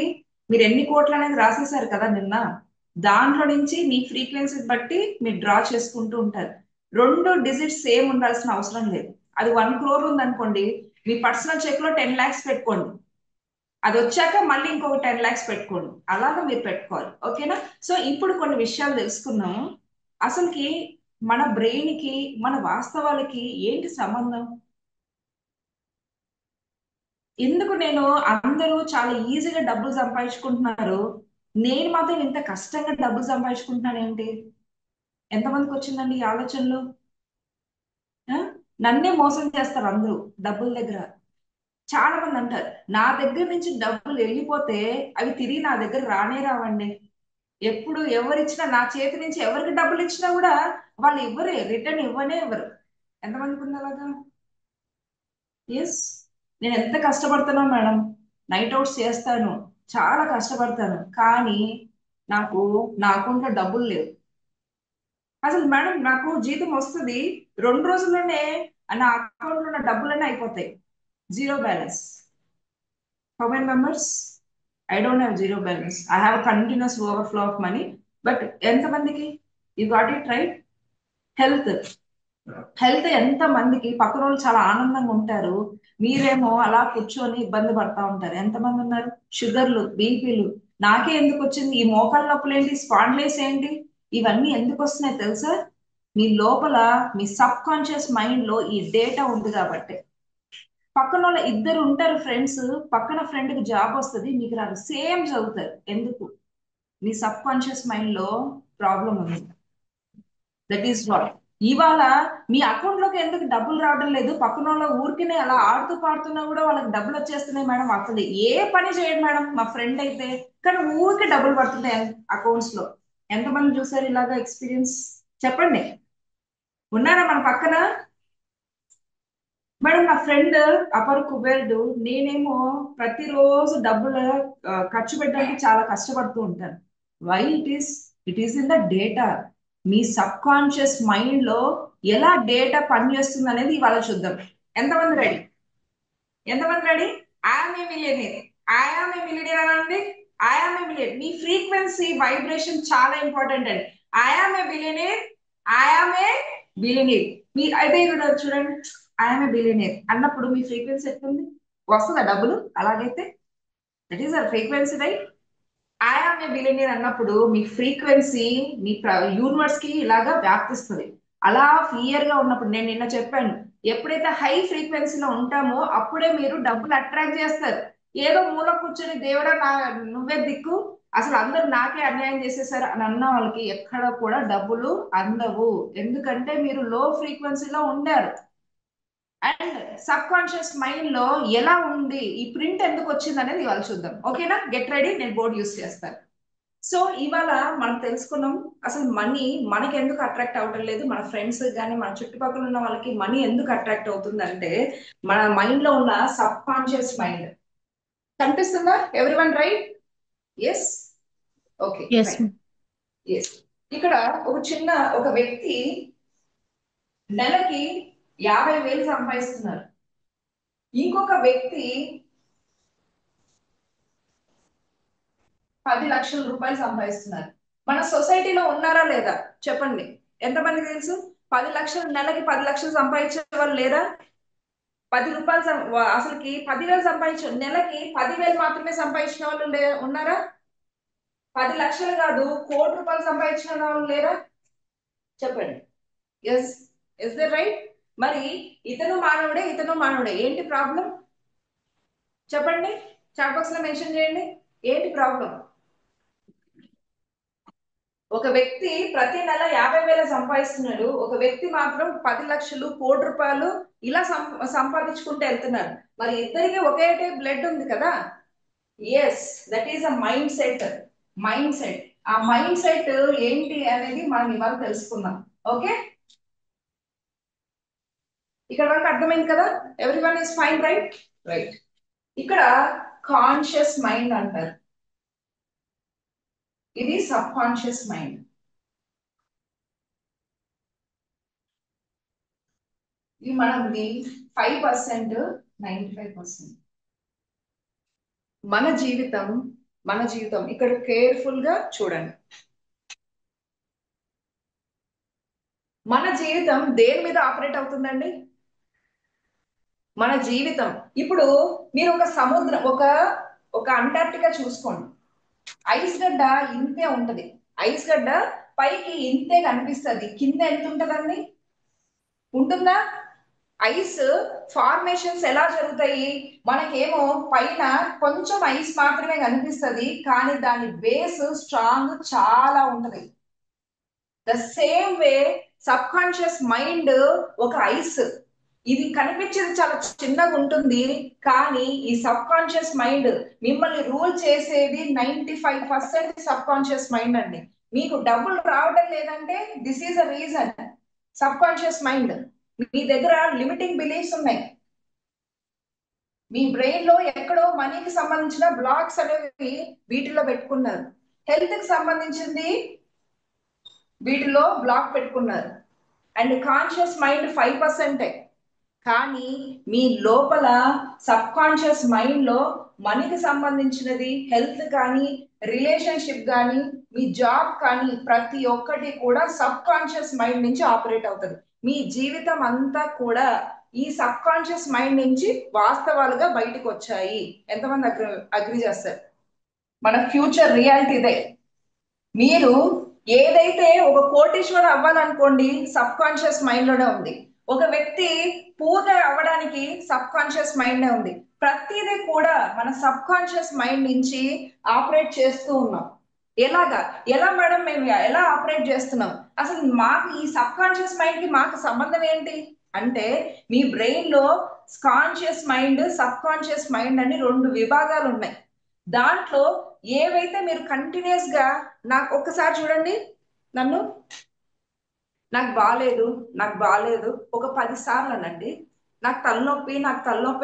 మీరు ఎన్ని కోట్లు అనేది రాసేసారు కదా నిన్న. దాంట్లో నుంచి మీ ఫ్రీక్వెన్సీ బట్టి మీరు డ్రా చేసుకుంటూ ఉంటారు. రెండు డిజిట్స్ సేమ్ ఉండాల్సిన అవసరం లేదు. అది 1 crore ఉందనుకోండి, మీ పర్సనల్ చెక్ లో 10 lakhs పెట్టుకోండి. అది వచ్చాక మళ్ళీ ఇంకొక 10 lakhs పెట్టుకోండి. అలాగా మీరు పెట్టుకోవాలి, ఓకేనా? సో ఇప్పుడు కొన్ని విషయాలు తెలుసుకున్నాము. అసలుకి మన బ్రెయిన్ కి మన వాస్తవాలకి ఏంటి సంబంధం? ఎందుకు నేను అందరూ చాలా ఈజీగా డబ్బులు సంపాదించుకుంటున్నారు, నేను మాత్రం ఇంత కష్టంగా డబ్బులు సంపాదించుకుంటున్నాను ఏంటి? ఎంతమందికి వచ్చిందండి ఈ ఆలోచనలు? ఆ? నన్నే మోసం చేస్తారు అందరూ డబ్బుల దగ్గర. చాలా మంది అంటారు నా దగ్గర నుంచి డబ్బులు వెళ్ళిపోతే అవి తిరిగి నా దగ్గర రానే రావండి. ఎప్పుడు ఎవరిచ్చినా, నా చేతి నుంచి ఎవరికి డబ్బులు ఇచ్చినా కూడా వాళ్ళు ఇవ్వరే, రిటర్న్ ఇవ్వనే ఇవ్వరు. ఎంతమందికి ఉంది అలాగా? ఎస్, నేను ఎంత కష్టపడుతున్నా మేడం, నైట్ అవుట్స్ చేస్తాను, చాలా కష్టపడతాను, కానీ నాకు నా అకౌంట్లో డబ్బులు లేవు. అసలు మేడం నాకు జీతం వస్తుంది, 2 రోజుల్లోనే నా అకౌంట్లో ఉన్న డబ్బులన్నీ అయిపోతాయి. Zero balance. How many members? I don't have zero balance, I have continuous overflow of money. But ఎంతమందికి? You got it right. Health. Health ఎంత మందికి? పక్కన వాళ్ళు చాలా ఆనందంగా ఉంటారు, మీరేమో అలా కూర్చొని ఇబ్బంది పడతా ఉంటారు. ఎంతమంది ఉన్నారు? షుగర్లు, బీపీలు. నాకే ఎందుకు వచ్చింది ఈ మోకాళ్ళ నొప్పులు ఏంటి, స్పాండ్లైస్ ఏంటి, ఇవన్నీ ఎందుకు వస్తున్నాయి తెలుసా? మీ లోపల, మీ సబ్ కాన్షియస్ మైండ్ లో ఈ డేటా ఉంది కాబట్టి. పక్కన వాళ్ళ ఇద్దరు ఉంటారు ఫ్రెండ్స్, పక్కన ఫ్రెండ్ కి జాబ్ వస్తుంది, మీకు రాదు, సేమ్ చదువుతారు. ఎందుకు? మీ సబ్ కాన్షియస్ మైండ్ లో ప్రాబ్లం ఉంది. That is what. ఇవాళ మీ అకౌంట్ లోకి ఎందుకు డబ్బులు రావడం లేదు? పక్కన వాళ్ళ ఊరికినే అలా ఆడుతూ పాడుతున్నా కూడా వాళ్ళకి డబ్బులు వచ్చేస్తున్నాయి మేడం. అసలు ఏ పని చేయడు మేడం మా ఫ్రెండ్ అయితే, కానీ ఊరికి డబ్బులు పడుతున్నాయి అకౌంట్స్ లో. ఎంతమంది చూసారు ఇలాగా ఎక్స్పీరియన్స్? చెప్పండి, ఉన్నారా మన పక్కన? మేడం నా ఫ్రెండ్ అపర్ కుబేరుడు, నేనేమో ప్రతిరోజు డబ్బులు ఖర్చు పెట్టడానికి చాలా కష్టపడుతూ ఉంటాను. Why? It is in the data. మీ సబ్ కాన్షియస్ మైండ్ లో ఎలా డేటా పనిచేస్తుంది అనేది ఇవాళ చూద్దాం. ఎంతమంది రెడీ? ఎంతమంది ready? I am a millionaire. I am a millionaire అనండి. I am a million. మీ ఫ్రీక్వెన్సీ వైబ్రేషన్ చాలా ఇంపార్టెంట్ అండి. I am a billionaire. I am a billionaire. మీ అయితే ఇక్కడ చూడండి, ఐఆమ్ ఏ బిలియనీర్ అన్నప్పుడు మీ ఫ్రీక్వెన్సీ ఎట్లుంది? వస్తుందా డబ్బులు? అలాగైతే that is our frequency, right? I am a billionaire అన్నప్పుడు మీ ఫ్రీక్వెన్సీ మీ యూనివర్స్ కి ఇలాగా వ్యాప్తిస్తుంది. అలా క్లియర్ గా ఉన్నప్పుడు, నేను నిన్న చెప్పాను, ఎప్పుడైతే హై ఫ్రీక్వెన్సీలో ఉంటామో అప్పుడే మీరు డబ్బులు అట్రాక్ట్ చేస్తారు. ఏదో మూల కూర్చొని దేవుడా నువ్వే దిక్కు, అసలు అందరు నాకే అన్యాయం చేసేసారు అని అన్న వాళ్ళకి ఎక్కడ కూడా డబ్బులు అందవు. ఎందుకంటే మీరు లో ఫ్రీక్వెన్సీలో ఉండారు. అండ్ సబ్ కాన్షియస్ మైండ్ లో ఎలా ఉంది, ఈ ప్రింట్ ఎందుకు వచ్చింది అనేది ఇవాళ చూద్దాం. ఓకేనా? గెట్ రెడీ, నేను బోర్డు యూస్ చేస్తాను. సో ఇవాళ మనం తెలుసుకున్నాం అసలు మనీ మనకి ఎందుకు అట్రాక్ట్ అవటం లేదు, మన ఫ్రెండ్స్ కానీ మన చుట్టుపక్కల ఉన్న వాళ్ళకి మనీ ఎందుకు అట్రాక్ట్ అవుతుంది అంటే, మన మైండ్ లో ఉన్న సబ్ కాన్షియస్ మైండ్. కనిపిస్తుందా everyone? Right? Yes, okay, yes fine. Yes. ఇక్కడ ఒక వ్యక్తి నెలకి 50,000 సంపాదిస్తున్నారు. ఇంకొక వ్యక్తి 10 లక్షల రూపాయలు సంపాదిస్తున్నారు. మన సొసైటీలో ఉన్నారా లేదా? చెప్పండి, ఎంతమంది తెలుసు? 10 లక్షలు, నెలకి 10 లక్షలు సంపాదించే వాళ్ళు లేరా? 10 రూపాయలు అసలుకి 10,000 సంపాదించ, నెలకి 10,000 మాత్రమే సంపాదించిన వాళ్ళు ఉన్నారా? 10 లక్షలు కాదు, 1,00,00,000 రూపాయలు సంపాదించిన వాళ్ళు లేరా? చెప్పండి. Yes, is that right? మరి ఇతను మానవుడే ఏంటి ప్రాబ్లం చెప్పండి, చాట్ బాక్స్ లో మెన్షన్ చేయండి. ఏంటి ప్రాబ్లం? ఒక వ్యక్తి ప్రతి నెల 50,000 సంపాదిస్తున్నాడు, ఒక వ్యక్తి మాత్రం 10 లక్షలు, ₹1,00,00,000 ఇలా సంపాదించుకుంటూ వెళ్తున్నారు. మరి ఇద్దరికి ఒకే టైప్ బ్లడ్ ఉంది కదా. Yes, that is a mindset. Mindset, ఆ మైండ్ సెట్ ఏంటి అనేది మనం ఇవాళ తెలుసుకుందాం. ఓకే, ఇక్కడ వరకు అర్థమైంది కదా? Every one is fine, right? Right. ఇక్కడ కాన్షియస్ మైండ్ అంటారు, ఇది సబ్ కాన్షియస్ మైండ్. ఇది మనది 5%, 95%. మన జీవితం, ఇక్కడ కేర్ఫుల్ గా చూడండి. మన జీవితం దేని మీద ఆపరేట్ అవుతుందండి? మన జీవితం ఇప్పుడు మీరు ఒక సముద్రం, ఒక అంటార్క్టికా చూసుకోండి. ఐస్ గడ్డ ఇంతే ఉంటది. ఐస్ గడ్డ పైకి ఇంతే కనిపిస్తుంది, కింద ఎంత ఉంటదండి? ఉంటుందా? ఐస్ ఫార్మేషన్స్ ఎలా జరుగుతాయి? మనకేమో పైన కొంచెం ఐస్ మాత్రమే కనిపిస్తుంది, కానీ దాని బేస్ స్ట్రాంగ్ చాలా ఉంటది. The same way sub conscious mind ఒక ఐస్. ఇది కనిపించేది చాలా చిన్నగా ఉంటుంది, కానీ ఈ సబ్ కాన్షియస్ మైండ్ మిమ్మల్ని రూల్ చేసేది 95% సబ్ కాన్షియస్ మైండ్ అండి. మీకు డబ్బులు రావడం లేదంటే this is a reason. Subconscious mind, మీ దగ్గర లిమిటింగ్ బిలీఫ్స్ ఉన్నాయి. మీ బ్రెయిన్ లో ఎక్కడో మనీకి సంబంధించిన బ్లాక్స్ అనేవి వీటిలో పెట్టుకున్నారు. హెల్త్ కి సంబంధించింది వీటిలో బ్లాక్ పెట్టుకున్నారు. And conscious mind 5%. కానీ మీ లోపల సబ్ కాన్షియస్ మైండ్ లో మనీకి సంబంధించినది, హెల్త్ కానీ, రిలేషన్షిప్ కానీ, మీ జాబ్ కానీ, ప్రతి ఒక్కటి కూడా సబ్ కాన్షియస్ మైండ్ నుంచి ఆపరేట్ అవుతుంది. మీ జీవితం అంతా కూడా ఈ సబ్ కాన్షియస్ మైండ్ నుంచి వాస్తవాలుగా బయటకు వచ్చాయి. ఎంతమంది అగ్రి చేస్తారు? మన ఫ్యూచర్ రియాలిటీ ఇదే. మీరు ఏదైతే ఒక కోటీశ్వరు అవ్వాలనుకోండి, సబ్ కాన్షియస్ మైండ్ లోనే ఉంది. ఒక వ్యక్తి పూర్ అవ్వడానికి సబ్ కాన్షియస్ మైండ్ ఉంది. ప్రతిదీ కూడా మన సబ్ కాన్షియస్ మైండ్ నుంచి ఆపరేట్ చేస్తూ ఉన్నాం. ఎలా మేడం మేము ఎలా ఆపరేట్ చేస్తున్నాం? అసలు మాకు ఈ సబ్ కాన్షియస్ మైండ్ కి మాకు సంబంధం ఏంటి అంటే, మీ బ్రెయిన్ లో conscious mind, sub conscious mind అని 2 విభాగాలు ఉన్నాయి. దాంట్లో ఏవైతే మీరు కంటిన్యూస్ గా, నాకు ఒక్కసారి చూడండి నన్ను, నాకు బాగాలేదు ఒక 10 సార్లు అనండి. నాకు తలనొప్పి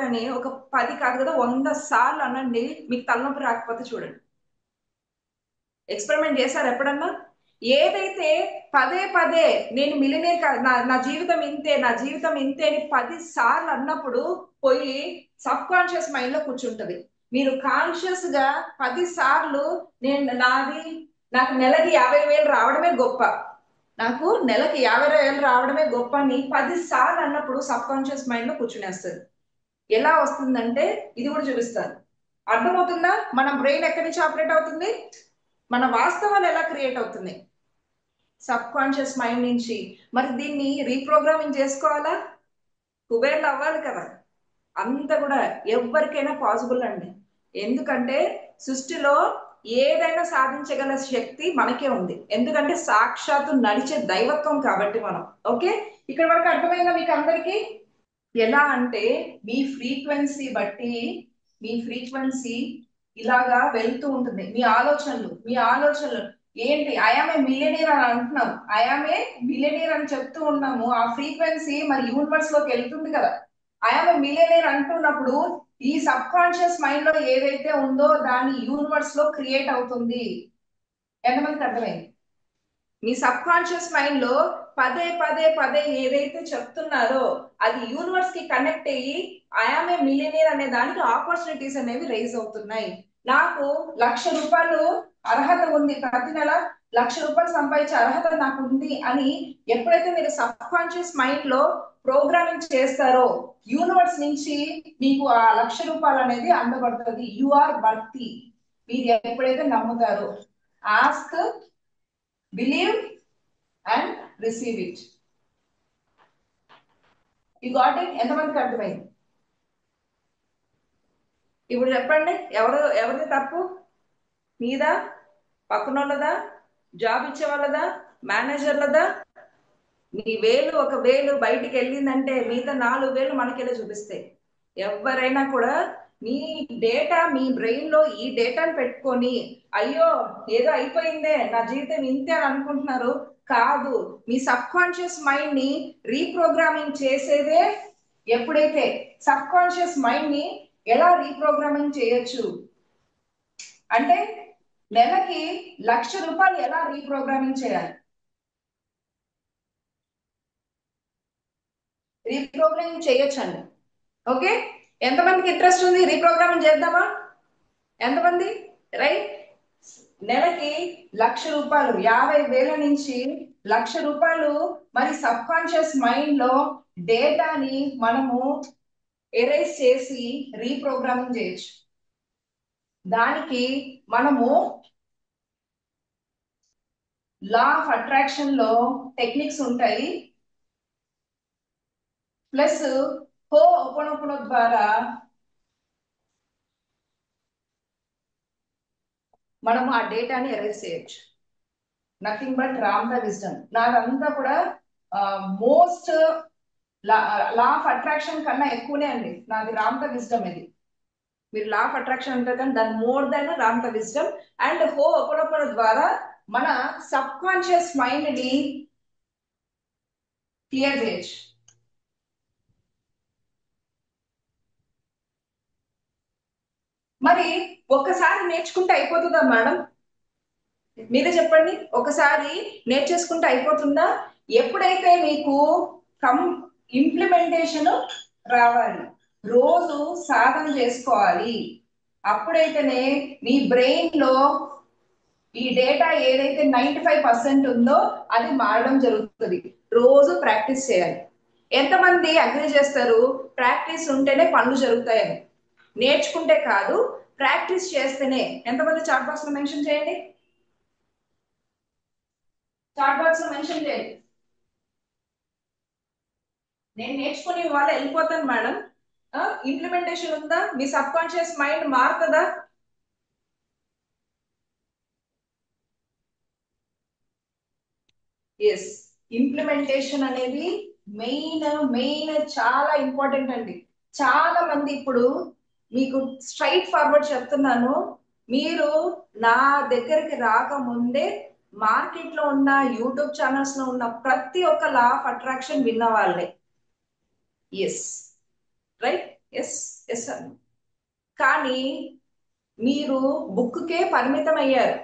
అని ఒక 10 కాదు కదా 100 సార్లు అనండి. మీకు తలనొప్పి రాకపోతే చూడండి. ఎక్స్పెరిమెంట్ చేశారు ఎప్పుడన్నా? ఏదైతే పదే పదే నేను మిలినేర్ కాదు, నా జీవితం ఇంతే, నా జీవితం ఇంతే అని 10 సార్లు అన్నప్పుడు పోయి సబ్ కాన్షియస్ మైండ్ లో కూర్చుంటది. మీరు కాన్షియస్ గా 10 సార్లు నాకు నెలకి 50,000 రావడమే గొప్ప, నాకు నెలకి 50,000 రావడమే గొప్ప అని 10 సార్లు అన్నప్పుడు సబ్ కాన్షియస్ మైండ్ లో కూర్చునేస్తుంది. ఎలా వస్తుందంటే ఇది కూడా చూపిస్తాను. అర్థమవుతుందా? మన బ్రెయిన్ ఎక్కడి నుంచి ఆపరేట్ అవుతుంది, మన వాస్తవాలు ఎలా క్రియేట్ అవుతుంది? సబ్ కాన్షియస్ మైండ్ నుంచి. మరి దీన్ని రీప్రోగ్రామింగ్ చేసుకోవాలా? కుబేర్లు అవ్వాలి కదా. అంత కూడా ఎవరికైనా పాసిబుల్ అండి. ఎందుకంటే సృష్టిలో ఏదైనా సాధించగల శక్తి మనకే ఉంది. ఎందుకంటే సాక్షాత్తు నడిచే దైవత్వం కాబట్టి మనం. ఓకే, ఇక్కడ వరకు అర్థమైందా మీకు అందరికీ? ఎలా అంటే మీ ఫ్రీక్వెన్సీ ఇలాగా వెళ్తూ ఉంటుంది. మీ ఆలోచనలు ఏంటి? ఐఆమ్ ఏ మిలియనీర్ అని అంటున్నాం, ఐఆమ్ ఏ మిలియనీర్ అని చెప్తూ ఉన్నాము. ఆ ఫ్రీక్వెన్సీ మరి యూనివర్స్ లోకి వెళ్తుంది కదా. ఐఆమ్ ఏ మిలియనీర్ అంటున్నప్పుడు ఈ సబ్ కాన్షియస్ మైండ్ లో ఏదైతే ఉందో దాని యూనివర్స్ లో క్రియేట్ అవుతుంది. ఎంతమందికి అర్థమైంది? మీ సబ్ కాన్షియస్ మైండ్ లో పదే పదే పదే ఏదైతే చెప్తున్నారో అది యూనివర్స్ కి కనెక్ట్ అయ్యి ఐఆమ్ ఏ మిలియనీర్ అనే దానికి ఆపర్చునిటీస్ అనేవి రైజ్ అవుతున్నాయి. నాకు ₹1,00,000 అర్హత ఉంది, ప్రతి నెల ₹1,00,000 సంపాదించే అర్హత నాకు ఉంది అని ఎప్పుడైతే మీరు సబ్ కాన్షియస్ మైండ్ లో ప్రోగ్రామింగ్ చేస్తారో యూనివర్స్ నుంచి మీకు ఆ ₹1,00,000 అనేది అందబడుతుంది. You are వర్తి. మీరు ఎప్పుడైతే నమ్ముతారో, ask, believe and receive it. ఈ గాట్ ఇట్? ఎంతమందికి అర్థమైంది? ఇప్పుడు చెప్పండి, ఎవరిది తప్పు? మీదా, పక్కనోళ్ళదా, జాబ్ ఇచ్చే వాళ్ళదా, మేనేజర్లదా? మీ వేలు ఒక వేలు బయటికి వెళ్ళిందంటే మిగతా 4 వేలు మనకెళ్ళి చూపిస్తాయి. ఎవరైనా కూడా మీ డేటా, మీ బ్రెయిన్ లో ఈ డేటాను పెట్టుకొని అయ్యో ఏదో అయిపోయిందే నా జీవితం ఇంతే అని అనుకుంటున్నారు. కాదు, మీ సబ్ కాన్షియస్ మైండ్ ని రీప్రోగ్రామింగ్ చేసేదే. ఎప్పుడైతే సబ్ కాన్షియస్ మైండ్ ని ఎలా రీప్రోగ్రామింగ్ చేయొచ్చు అంటే, నెలకి ₹1,00,000 ఎలా రీప్రోగ్రామింగ్ చేయాలి? రీప్రోగ్రామింగ్ చేయొచ్చండి. ఓకే, ఎంతమందికి ఇంట్రెస్ట్ ఉంది? రీప్రోగ్రామింగ్ చేద్దామా? ఎంతమంది? రైట్. నెలకి ₹1,00,000, 50,000 నుంచి ₹1,00,000 మరి సబ్ కాన్షియస్ మైండ్ లో డేటాని మనము ఎరేజ్ చేసి రీప్రోగ్రామింగ్ చేయొచ్చు. దానికి మనము లా ఆఫ్ అట్రాక్షన్ లో టెక్నిక్స్ ఉంటాయి, ప్లస్ హో ఒపనొపనో ద్వారా మనము ఆ డేటాని ఎరేజ్ చేయొచ్చు. Nothing but ram the wisdom. నాదంతా కూడా మోస్ట్ లా ఆఫ్ అట్రాక్షన్ కన్నా ఎక్కువనే అండి నాది. రామ్ ద విజ్డమ్ ఇది. మీరు లా ఆఫ్ అట్రాక్షన్ అంటారు కానీ దాని more than Ram the wisdom. And హో ఒపనొపనో ద్వారా మన సబ్ కాన్షియస్ మైండ్ ని క్లియర్ చేయొచ్చు. మరి ఒక్కసారి నేర్చుకుంటే అయిపోతుందా మేడం? మీరే చెప్పండి, ఒకసారి నేర్చేసుకుంటే అయిపోతుందా? ఎప్పుడైతే మీకు కం ఇంప్లిమెంటేషన్ రావాలి, రోజు సాధన చేసుకోవాలి, అప్పుడైతేనే మీ బ్రెయిన్ లో ఈ డేటా ఏదైతే 95% ఉందో అది మారడం జరుగుతుంది. రోజు ప్రాక్టీస్ చేయాలి. ఎంతమంది అగ్రి చేస్తారు ప్రాక్టీస్ ఉంటేనే పనులు జరుగుతాయని? నేర్చుకుంటే కాదు, ప్రాక్టీస్ చేస్తేనే. ఎంతమంది చాట్ బాక్స్ లో మెన్షన్ చేయండి, చాట్ బాక్స్ లో మెన్షన్ చేయండి. నేను నేర్చుకుని ఇవాళ వెళ్ళిపోతాను మేడం. ఇంప్లిమెంటేషన్ ఉందా? మీ సబ్ కాన్షియస్ మైండ్ మారుతుందా? ఎస్, ఇంప్లిమెంటేషన్ అనేది మెయిన్ మెయిన్ చాలా ఇంపార్టెంట్ అండి. చాలా మంది ఇప్పుడు మీకు స్ట్రైట్ ఫార్వర్డ్ చెప్తున్నాను, మీరు నా దగ్గరికి రాకముందే మార్కెట్ లో ఉన్న యూట్యూబ్ ఛానల్స్ లో ఉన్న ప్రతి ఒక్క లా ఆఫ్ అట్రాక్షన్ విన్న వాళ్ళే. Yes, right. ఎస్, ఎస్ అండి. కానీ మీరు బుక్కే పరిమితం అయ్యారు,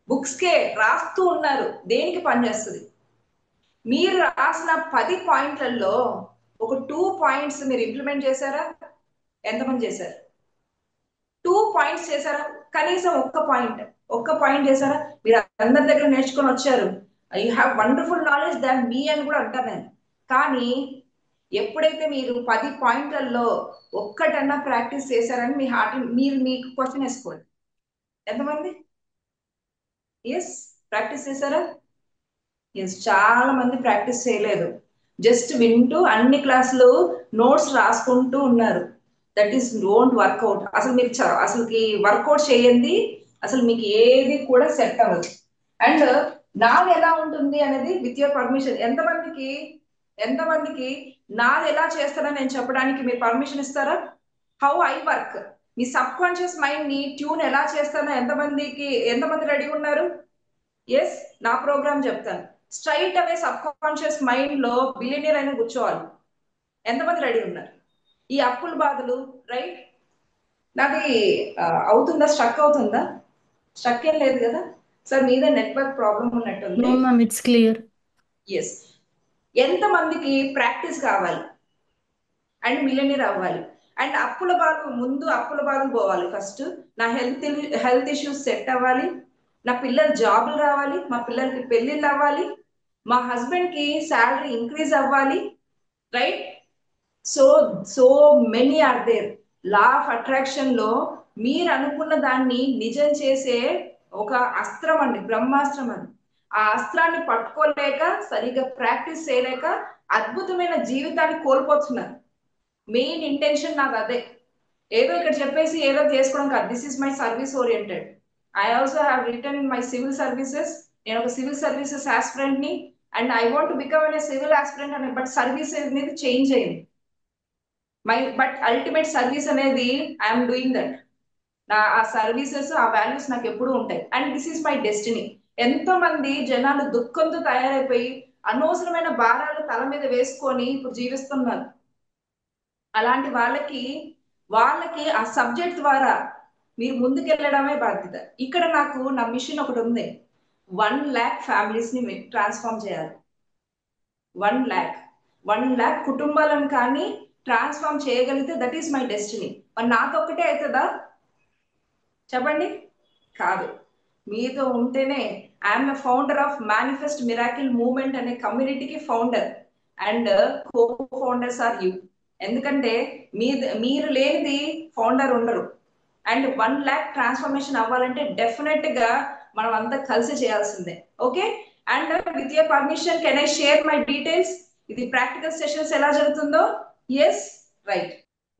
బుక్స్కే రాస్తూ ఉన్నారు. దేనికి పనిచేస్తుంది? మీరు రాసిన 10 పాయింట్లలో ఒక 2 పాయింట్స్ మీరు ఇంప్లిమెంట్ చేశారా? ఎంతమంది చేశారు? 2 పాయింట్స్ చేశారా? కనీసం ఒక్క పాయింట్ చేశారా? మీరు అందరి దగ్గర నేర్చుకొని వచ్చారు, you have wonderful knowledge than me అని కూడా అంటాను నేను. కానీ ఎప్పుడైతే మీరు 10 పాయింట్లలో ఒక్కటన్నా ప్రాక్టీస్ చేశారని మీ హార్ట్ మీరు మీకు క్వశ్చన్ వేసుకోండి, ఎంతమంది ఎస్ ప్రాక్టీస్ చేశారా? ఎస్, చాలా మంది ప్రాక్టీస్ చేయలేదు, జస్ట్ వింటూ అన్ని క్లాసులు నోట్స్ రాసుకుంటూ ఉన్నారు. That is don't work out. అసలు మీరు అసలుకి వర్కౌట్ చేయండి, అసలు మీకు ఏది కూడా సెట్ అవ్వదు. అండ్ నాది ఎలా ఉంటుంది అనేది విత్ యువర్ పర్మిషన్, ఎంతమందికి నాది ఎలా చేస్తానని నేను చెప్పడానికి మీరు పర్మిషన్ ఇస్తారా? How I work, me subconscious mind ని ట్యూన్ ఎలా చేస్తానో ఎంతమంది రెడీ ఉన్నారు? ఎస్, నా ప్రోగ్రామ్ చెప్తాను. స్ట్రైట్ అవే సబ్ కాన్షియస్ మైండ్ లో బిలియనియర్ అయినా కూర్చోవాలి. ఎంతమంది రెడీ ఉన్నారు? ఈ అప్పుల బాధలు, రైట్. నాది అవుతుందా? స్ట్రక్ అవుతుందా? స్ట్రక్ ఏం లేదు కదా సార్? మీద నెట్వర్క్ ప్రాబ్లం ఉన్నట్టుంది. No, ma'am, it's clear. Yes, ఎంతమందికి ప్రాక్టీస్ కావాలి అండ్ మిలియనీర్ అవ్వాలి అండ్ అప్పుల బాధలు పోవాలి? ఫస్ట్ నా హెల్త్ ఇష్యూస్ సెట్ అవ్వాలి, నా పిల్లల జాబులు రావాలి, మా పిల్లలకి పెళ్లిళ్ళు అవ్వాలి, మా హస్బెండ్ కి శాలరీ ఇంక్రీజ్ అవ్వాలి, right. So so many are there. Law of attraction లో మీరు అనుకున్న దాన్ని నిజం చేసే ఒక అస్త్రం అండి, బ్రహ్మాస్త్రం అని. ఆ అస్త్రాన్ని పట్టుకోలేక, సరిగా ప్రాక్టీస్ చేయలేక అద్భుతమైన జీవితాన్ని కోల్పోతున్నారు. మెయిన్ ఇంటెన్షన్ నాది అదే. ఏదో ఇక్కడ చెప్పేసి ఏదో చేసుకోవడం కాదు. This is my service oriented. I also have return in my civil services. నేను ఒక సివిల్ సర్వీసెస్ ఆస్పిరెంట్ ని, అండ్ ఐ వాంట్ బికమ్ అనే సివిల్ ఆస్పిరెంట్ అని. బట్ సర్వీస్ అనేది చేంజ్ అయింది. బట్ అల్టిమేట్ సర్వీస్ అనేది ఐఎమ్ డూయింగ్ దట్. ఆ సర్వీసెస్, ఆ వాల్యూస్ నాకు ఎప్పుడూ ఉంటాయి. And this is my destiny. ఎంతో మంది జనాలు దుఃఖంతో తయారైపోయి అనవసరమైన భారాలు తల మీద వేసుకొని ఇప్పుడు జీవిస్తున్నారు. అలాంటి వాళ్ళకి ఆ సబ్జెక్ట్ ద్వారా మీరు ముందుకెళ్ళడమే బాధ్యత. ఇక్కడ నాకు నా మిషన్ ఒకటి ఉంది. 1,00,000 ఫ్యామిలీస్ ని ట్రాన్స్ఫార్మ్ చేయాలి. 1,00,000 కుటుంబాలను కానీ ట్రాన్స్ఫార్మ్ చేయగలిగితే దట్ ఈస్ మై డెస్టినీ. మరి నాతో ఒక్కటే అవుతుందా? చెప్పండి. కాదు. మీతో ఉంటేనే. I'm a founder of manifest miracle movement అనే కమ్యూనిటీకి founder, and co founders are you. ఎందుకంటే మీరు లేనిది ఫౌండర్ ఉండరు. అండ్ 1,00,000 ట్రాన్స్ఫర్మేషన్ అవ్వాలంటే డెఫినెట్ గా మనం అంతా కలిసి చేయాల్సిందే. Okay. And with your permission can I share my details? ఇది ప్రాక్టికల్ సెషన్స్ ఎలా జరుగుతుందో. Yes, right.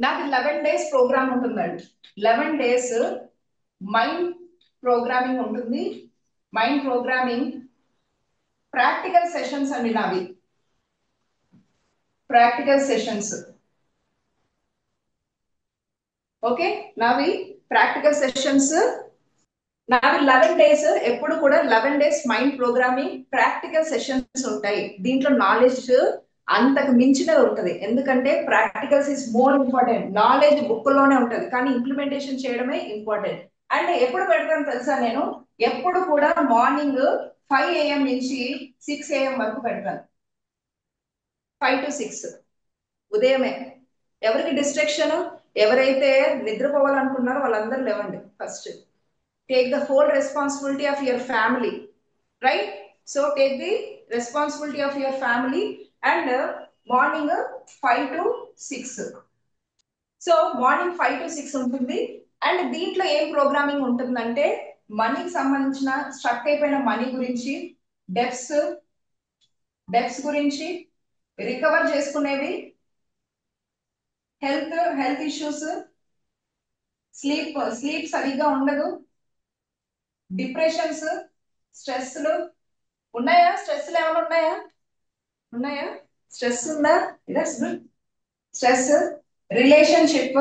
నాకు 11 days ప్రోగ్రామ్ ఉంటుందండి. 11 days మైండ్ ప్రోగ్రామింగ్ ఉంటుంది. మైండ్ ప్రోగ్రామింగ్ ప్రాక్టికల్ సెషన్స్ అండి నావి. Practical sessions. ఓకే, నావి ప్రాక్టికల్ సెషన్స్. నావి 11 days. ఎప్పుడు కూడా 11 days mind programming practical sessions ఉంటాయి. దీంట్లో నాలెడ్జ్ అంతకు మించినది ఉంటుంది. ఎందుకంటే practicals is more important. Knowledge book లోనే ఉంటుంది, కానీ ఇంప్లిమెంటేషన్ చేయడమే ఇంపార్టెంట్. అండ్ ఎప్పుడు పెడతాను తెలుసా? నేను ఎప్పుడు కూడా మార్నింగ్ 5 AM నుంచి 6 AM వరకు పెడతాను. 5 to 6 ఉదయమే. ఎవరికి డిస్ట్రాక్షన్? ఎవరైతే నిద్రపోవాలనుకున్నారో వాళ్ళందరూ లేవండి. First take the whole responsibility of your family, right? So take the responsibility of your family, and morning 5 to 6. So morning 5 to 6 ఉంటుంది. అండ్ దీంట్లో ఏం ప్రోగ్రామింగ్ ఉంటుందంటే మనీకి సంబంధించిన స్ట్రక్ అయిపోయిన మనీ గురించి, డెప్స్ గురించి, రికవర్ చేసుకునేవి, హెల్త్ ఇష్యూస్, స్లీప్ సరిగ్గా ఉండదు, డిప్రెషన్స్, స్ట్రెస్లు ఉన్నాయా? స్ట్రెస్లు ఏమైనా ఉన్నాయా? స్ట్రెస్ ఉందా? స్ట్రెస్, రిలేషన్షిప్,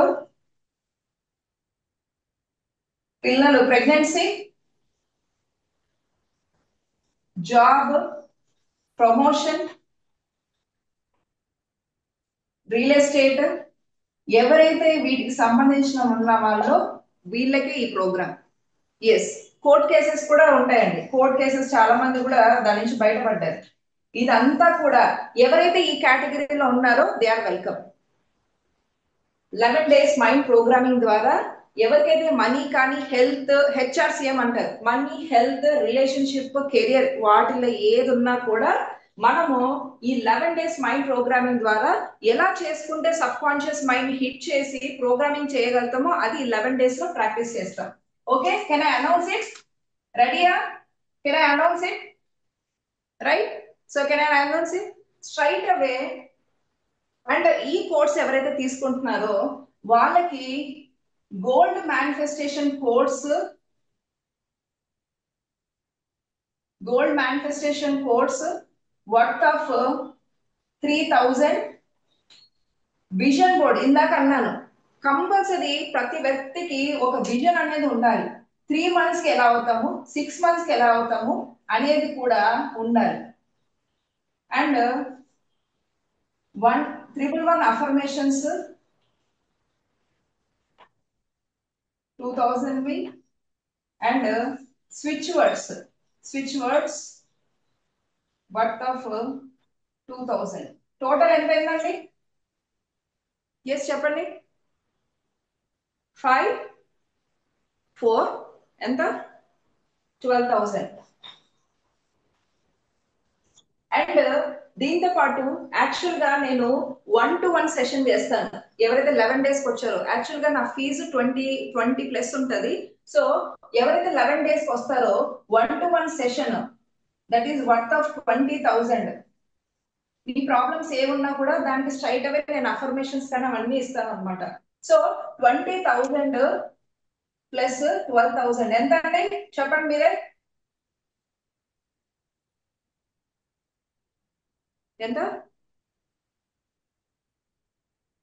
పిల్లలు, pregnancy, job, promotion, real estate. ఎవరైతే వీటికి సంబంధించిన ఉన్న వాళ్ళో వీళ్ళకి ఈ ప్రోగ్రామ్. ఎస్, కోర్ట్ కేసెస్ కూడా ఉంటాయండి. కోర్ట్ కేసెస్ చాలా మంది కూడా దాని నుంచి బయటపడ్డారు. ఇదంతా కూడా ఎవరైతే ఈ కేటగిరీలో ఉన్నారో they are welcome. 11 days mind programming ద్వారా ఎవరికైతే మనీ కానీ హెల్త్, HRCM అంటారు, మనీ, హెల్త్, రిలేషన్షిప్, కెరియర్, వాటిలో ఏది ఉన్నా కూడా మనము ఈ 11 days మైండ్ ప్రోగ్రామింగ్ ద్వారా ఎలా చేసుకుంటే సబ్ కాన్షియస్ మైండ్ హిట్ చేసి ప్రోగ్రామింగ్ చేయగలుగుతామో అది 11 days లో ప్రాక్టీస్ చేస్తాం. Okay, can I announce it? రెడీయా? Can I announce it? Right. So can I announce it straight away? And ఈ కోర్స్ ఎవరైతే తీసుకుంటున్నారో వాళ్ళకి gold manifestation course worth of 3,000. Vision board ఇందాక అన్నాను, కంపల్సరీ ప్రతి వ్యక్తికి ఒక విజన్ అనేది ఉండాలి. 3 months కి ఎలా అవుతాము, 6 months కి ఎలా అవుతాము అనేది కూడా ఉండాలి. And 111 affirmations 2000 and switch words worth of 2000. Total ఎంత అయిందండి? ఎస్ చెప్పండి. 5, 4 ఎంత? 12,000. అండ్ దీంతో పాటు యాక్చువల్ గా నేను 1-to-1 సెషన్ చేస్తాను. ఎవరైతే 11 days కి వచ్చారో యాక్చువల్ గా నా ఫీజు 20+ ఉంటది. సో ఎవరైతే 11 days కి వస్తారో 1-to-1 session that is worth of 20,000 ఈ ప్రాబ్లమ్స్ ఏమున్నా కూడా దానికి స్ట్రైట్ అవే నేను అఫర్మేషన్స్ కానీ అవన్నీ ఇస్తాను అనమాట. సో 20,000 ప్లస్ 12,000 ఎంత అండి చెప్పండి మీరే, ఎంత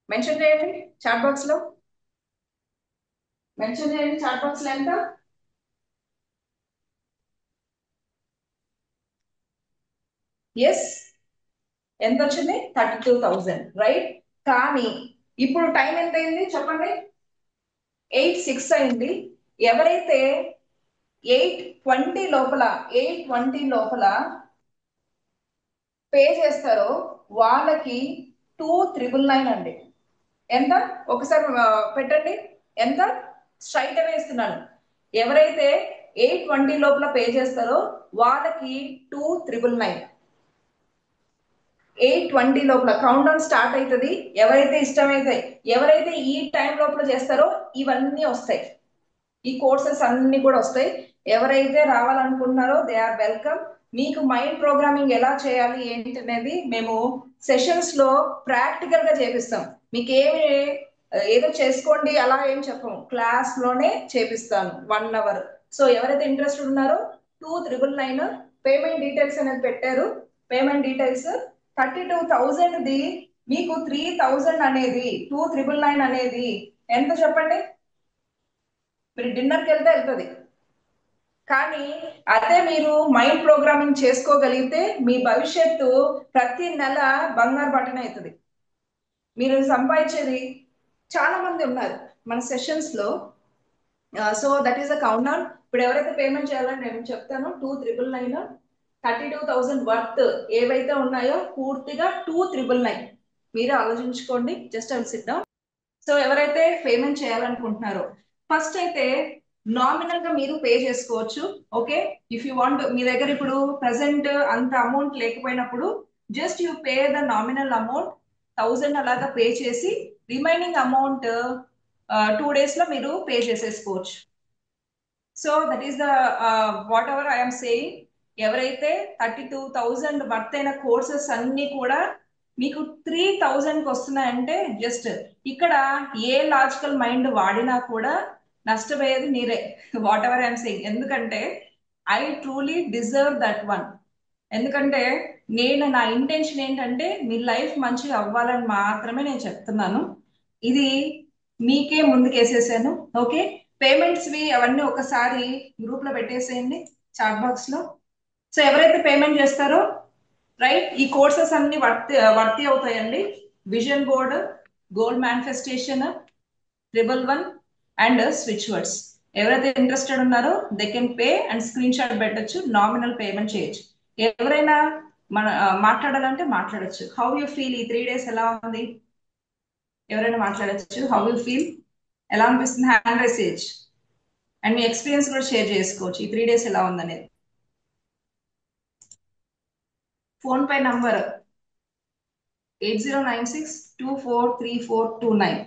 మెన్షన్ చేయండి చాట్ బాక్స్ లో, మెన్షన్ చేయండి చాట్ బాక్స్ లో ఎంత. ఎస్, ఎంత వచ్చింది 32,000 రైట్. కానీ ఇప్పుడు టైం ఎంత అయింది చెప్పండి, 8:06 అయింది. ఎవరైతే 8:20 లోపల 8:20 లోపల పే చేస్తారో వాళ్ళకి 2,999 అండి. ఎంత ఒకసారి పెట్టండి, ఎంత స్ట్రైట్ అవే ఇస్తున్నాను. ఎవరైతే 8:20 లోపల పే చేస్తారో వాళ్ళకి 2,999. 8:20 లోపల కౌంట్ డౌన్ స్టార్ట్ అవుతుంది. ఎవరైతే ఇష్టమైతే ఎవరైతే ఈ టైం లోపల చేస్తారో ఇవన్నీ వస్తాయి, ఈ కోర్సెస్ అన్ని కూడా వస్తాయి. ఎవరైతే రావాలనుకుంటున్నారో దే ఆర్ వెల్కమ్. మీకు మైండ్ ప్రోగ్రామింగ్ ఎలా చేయాలి ఏంటి అనేది మేము సెషన్స్ లో ప్రాక్టికల్ గా చేపిస్తాం. మీకు ఏమి ఏదో చేసుకోండి అలా ఏం చెప్పము, క్లాస్ లోనే చేపిస్తాను 1 అవర్. సో ఎవరైతే ఇంట్రెస్టెడ్ ఉన్నారో 2,999 పేమెంట్ డీటెయిల్స్ అనేది పెట్టారు. పేమెంట్ డీటెయిల్స్ 32,000 ది మీకు 3,000 అనేది 2,999 అనేది ఎంత చెప్పండి, మీరు డిన్నర్కి వెళ్తే వెళ్తుంది. కానీ అదే మీరు మైండ్ ప్రోగ్రామింగ్ చేసుకోగలిగితే మీ భవిష్యత్తు ప్రతి నెల బంగారు బటన్ అవుతుంది. మీరు సంపాదించేది చాలా మంది ఉన్నారు మన సెషన్స్ లో. So that is the count down. ఇప్పుడు ఎవరైతే పేమెంట్ చేయాలని నేను చెప్తాను 2,999, 32,000 వర్త్ ఏవైతే ఉన్నాయో పూర్తిగా 2,999. మీరే ఆలోచించుకోండి, just I will sit down. So ఎవరైతే పేమెంట్ చేయాలనుకుంటున్నారో ఫస్ట్ అయితే నామినల్ గా మీరు పే చేసుకోవచ్చు. ఓకే, ఇఫ్ యూ వాంట్, మీ దగ్గర ఇప్పుడు ప్రెసెంట్ అంత అమౌంట్ లేకపోయినప్పుడు just you pay the nominal amount 1,000 అలాగా పే చేసి రిమైనింగ్ అమౌంట్ 2 డేస్ లో మీరు పే చేసేసుకోవచ్చు. So that is the what ever I'm saying. ఎవరైతే 32,000 వర్త్ అయిన కోర్సెస్ అన్ని కూడా మీకు 3,000 కి వస్తున్నాయంటే జస్ట్ ఇక్కడ ఏ లాజికల్ మైండ్ వాడినా కూడా నష్టపోయేది మీరే. వాట్ ఎవర్ ఐఎమ్ సేయింగ్, ఎందుకంటే I truly deserve that one. ఎందుకంటే నా ఇంటెన్షన్ ఏంటంటే మీ లైఫ్ మంచిగా అవ్వాలని మాత్రమే నేను చెప్తున్నాను. ఇది మీకే ముందుకేసేసాను. ఓకే, పేమెంట్స్ వి అవన్నీ ఒకసారి గ్రూప్ లో పెట్టేసేయండి చాట్ బాక్స్ లో. సో ఎవరైతే పేమెంట్ చేస్తారో రైట్, ఈ కోర్సెస్ అన్ని వర్తి అవుతాయండి. Vision board, goal manifestation, 111 and switch words. ఎవరైతే ఇంట్రెస్టెడ్ ఉన్నారో they can pay and screen shot పెట్టచ్చు, నామినల్ పేమెంట్ చేయొచ్చు. ఎవరైనా మాట్లాడాలంటే మాట్లాడచ్చు. హౌ యూ ఫీల్, ఈ 3 డేస్ ఎలా ఉంది, ఎవరైనా మాట్లాడచ్చు. హౌ యూ ఫీల్, ఎలా అనిపిస్తుంది, హ్యాండ్ రైస్ చేయొచ్చు. అండ్ మీ ఎక్స్పీరియన్స్ కూడా షేర్ చేసుకోవచ్చు, ఈ 3 డేస్ ఎలా ఉందనేది. Phone pay number 8096243429.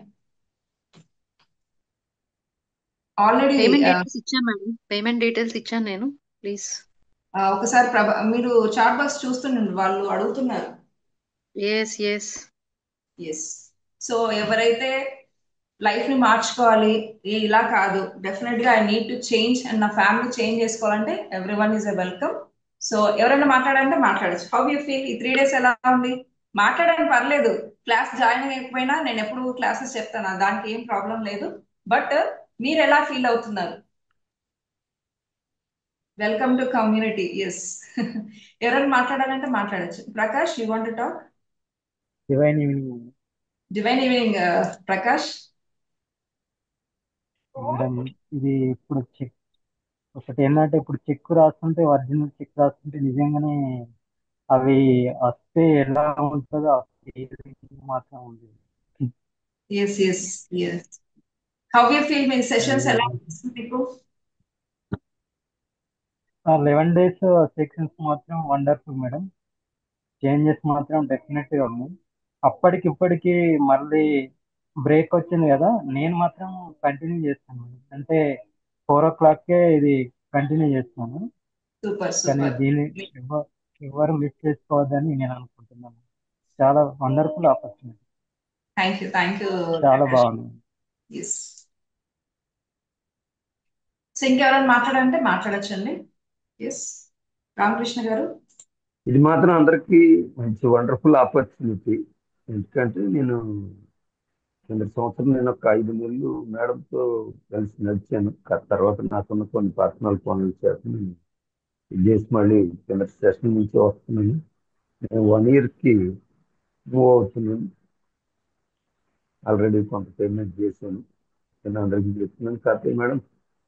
Already payment details ఇచ్చాను మేడం, పేమెంట్ డీటెయిల్స్ ఇచ్చాను నేను, ప్లీజ్. ఒకసారి మీరు చాట్ బాక్స్ చూస్తుండండి, వాళ్ళు అడుగుతున్నారు. Yes yes. ఎస్. సో ఎవరైతే లైఫ్ ని మార్చుకోవాలి, ఇలా కాదు డెఫినెట్ గా I need to change and నా ఫ్యామిలీ చేంజ్ చేసుకోవాలంటే everyone is a welcome. So ఎవరైనా మాట్లాడాలంటే మాట్లాడచ్చు. హౌ యూ ఫీల్, ఈ 3 డేస్ ఎలా ఉంది, మాట్లాడడానికి పర్లేదు. క్లాస్ జాయిన్ అయ్యకపోయినా నేను ఎప్పుడు క్లాసెస్ చెప్తాను, దానికి ఏం ప్రాబ్లం లేదు. బట్ మీరు ఎలా ఫీల్ అవుతున్నారు? Welcome to community. ఎస్. ఎవరైనా మాట్లాడాలంటే మాట్లాడచ్చు. Prakash, you want to talk? Divine evening. Divine evening Prakash. Madam ఇది ఇప్పుడు చెక్ ఒకటి ఏంటంటే, ఇప్పుడు చెక్ రాస్తుంటే ఒరిజినల్ చెక్ రాస్తుంటే నిజంగానే అవి వస్తే ఎలా ఉంటుందో ఆ feeling మాత్రం ఉంది. Yes yes yes. How you feel, మీ సెషన్స్ ఎలా అనిపిస్తుంది మీకు? 11 days సెక్షన్స్ మాత్రం వండర్ఫుల్ మేడం. చేంజెస్ మాత్రం డెఫినెట్ గా ఉన్నాయి. అప్పటికిప్పటికి మళ్ళీ బ్రేక్ వచ్చింది కదా, నేను మాత్రం కంటిన్యూ చేస్తాను మేడం. అంటే 4 o'clock ఇది కంటిన్యూ చేస్తాను. సూపర్ కానీ సూపర్. దీన్ని ఎవరు మిస్ చేసుకోవద్దని నేను అనుకుంటున్నాను. చాలా వండర్ఫుల్ ఆపర్చునిటీ. థ్యాంక్ యూ చాలా ప్రకాష్. బాగుంది. ఎస్. సో ఇంకెవరైనా మాట్లాడాలంటే మాట్లాడచ్చండి. ఎస్, రామకృష్ణ గారు. ఇది మాత్రం అందరికీ మంచి వండర్ఫుల్ ఆపర్చునిటీ. ఎందుకంటే నేను కింద సంవత్సరం నేను ఒక 5 నెలలు మేడంతో కలిసి నడిచాను. తర్వాత నాకున్న కొన్ని పర్సనల్ పనులు చేత నేను ఇది చేసి మళ్ళీ కింద సెషన్ నుంచి వస్తున్నాను. నేను 1 yearకి మూవ్ అవుతున్నాను. ఆల్రెడీ కొంత పేమెంట్ చేశాను. నేను అందరికీ చెప్తున్నాను. కాకపోతే మేడం,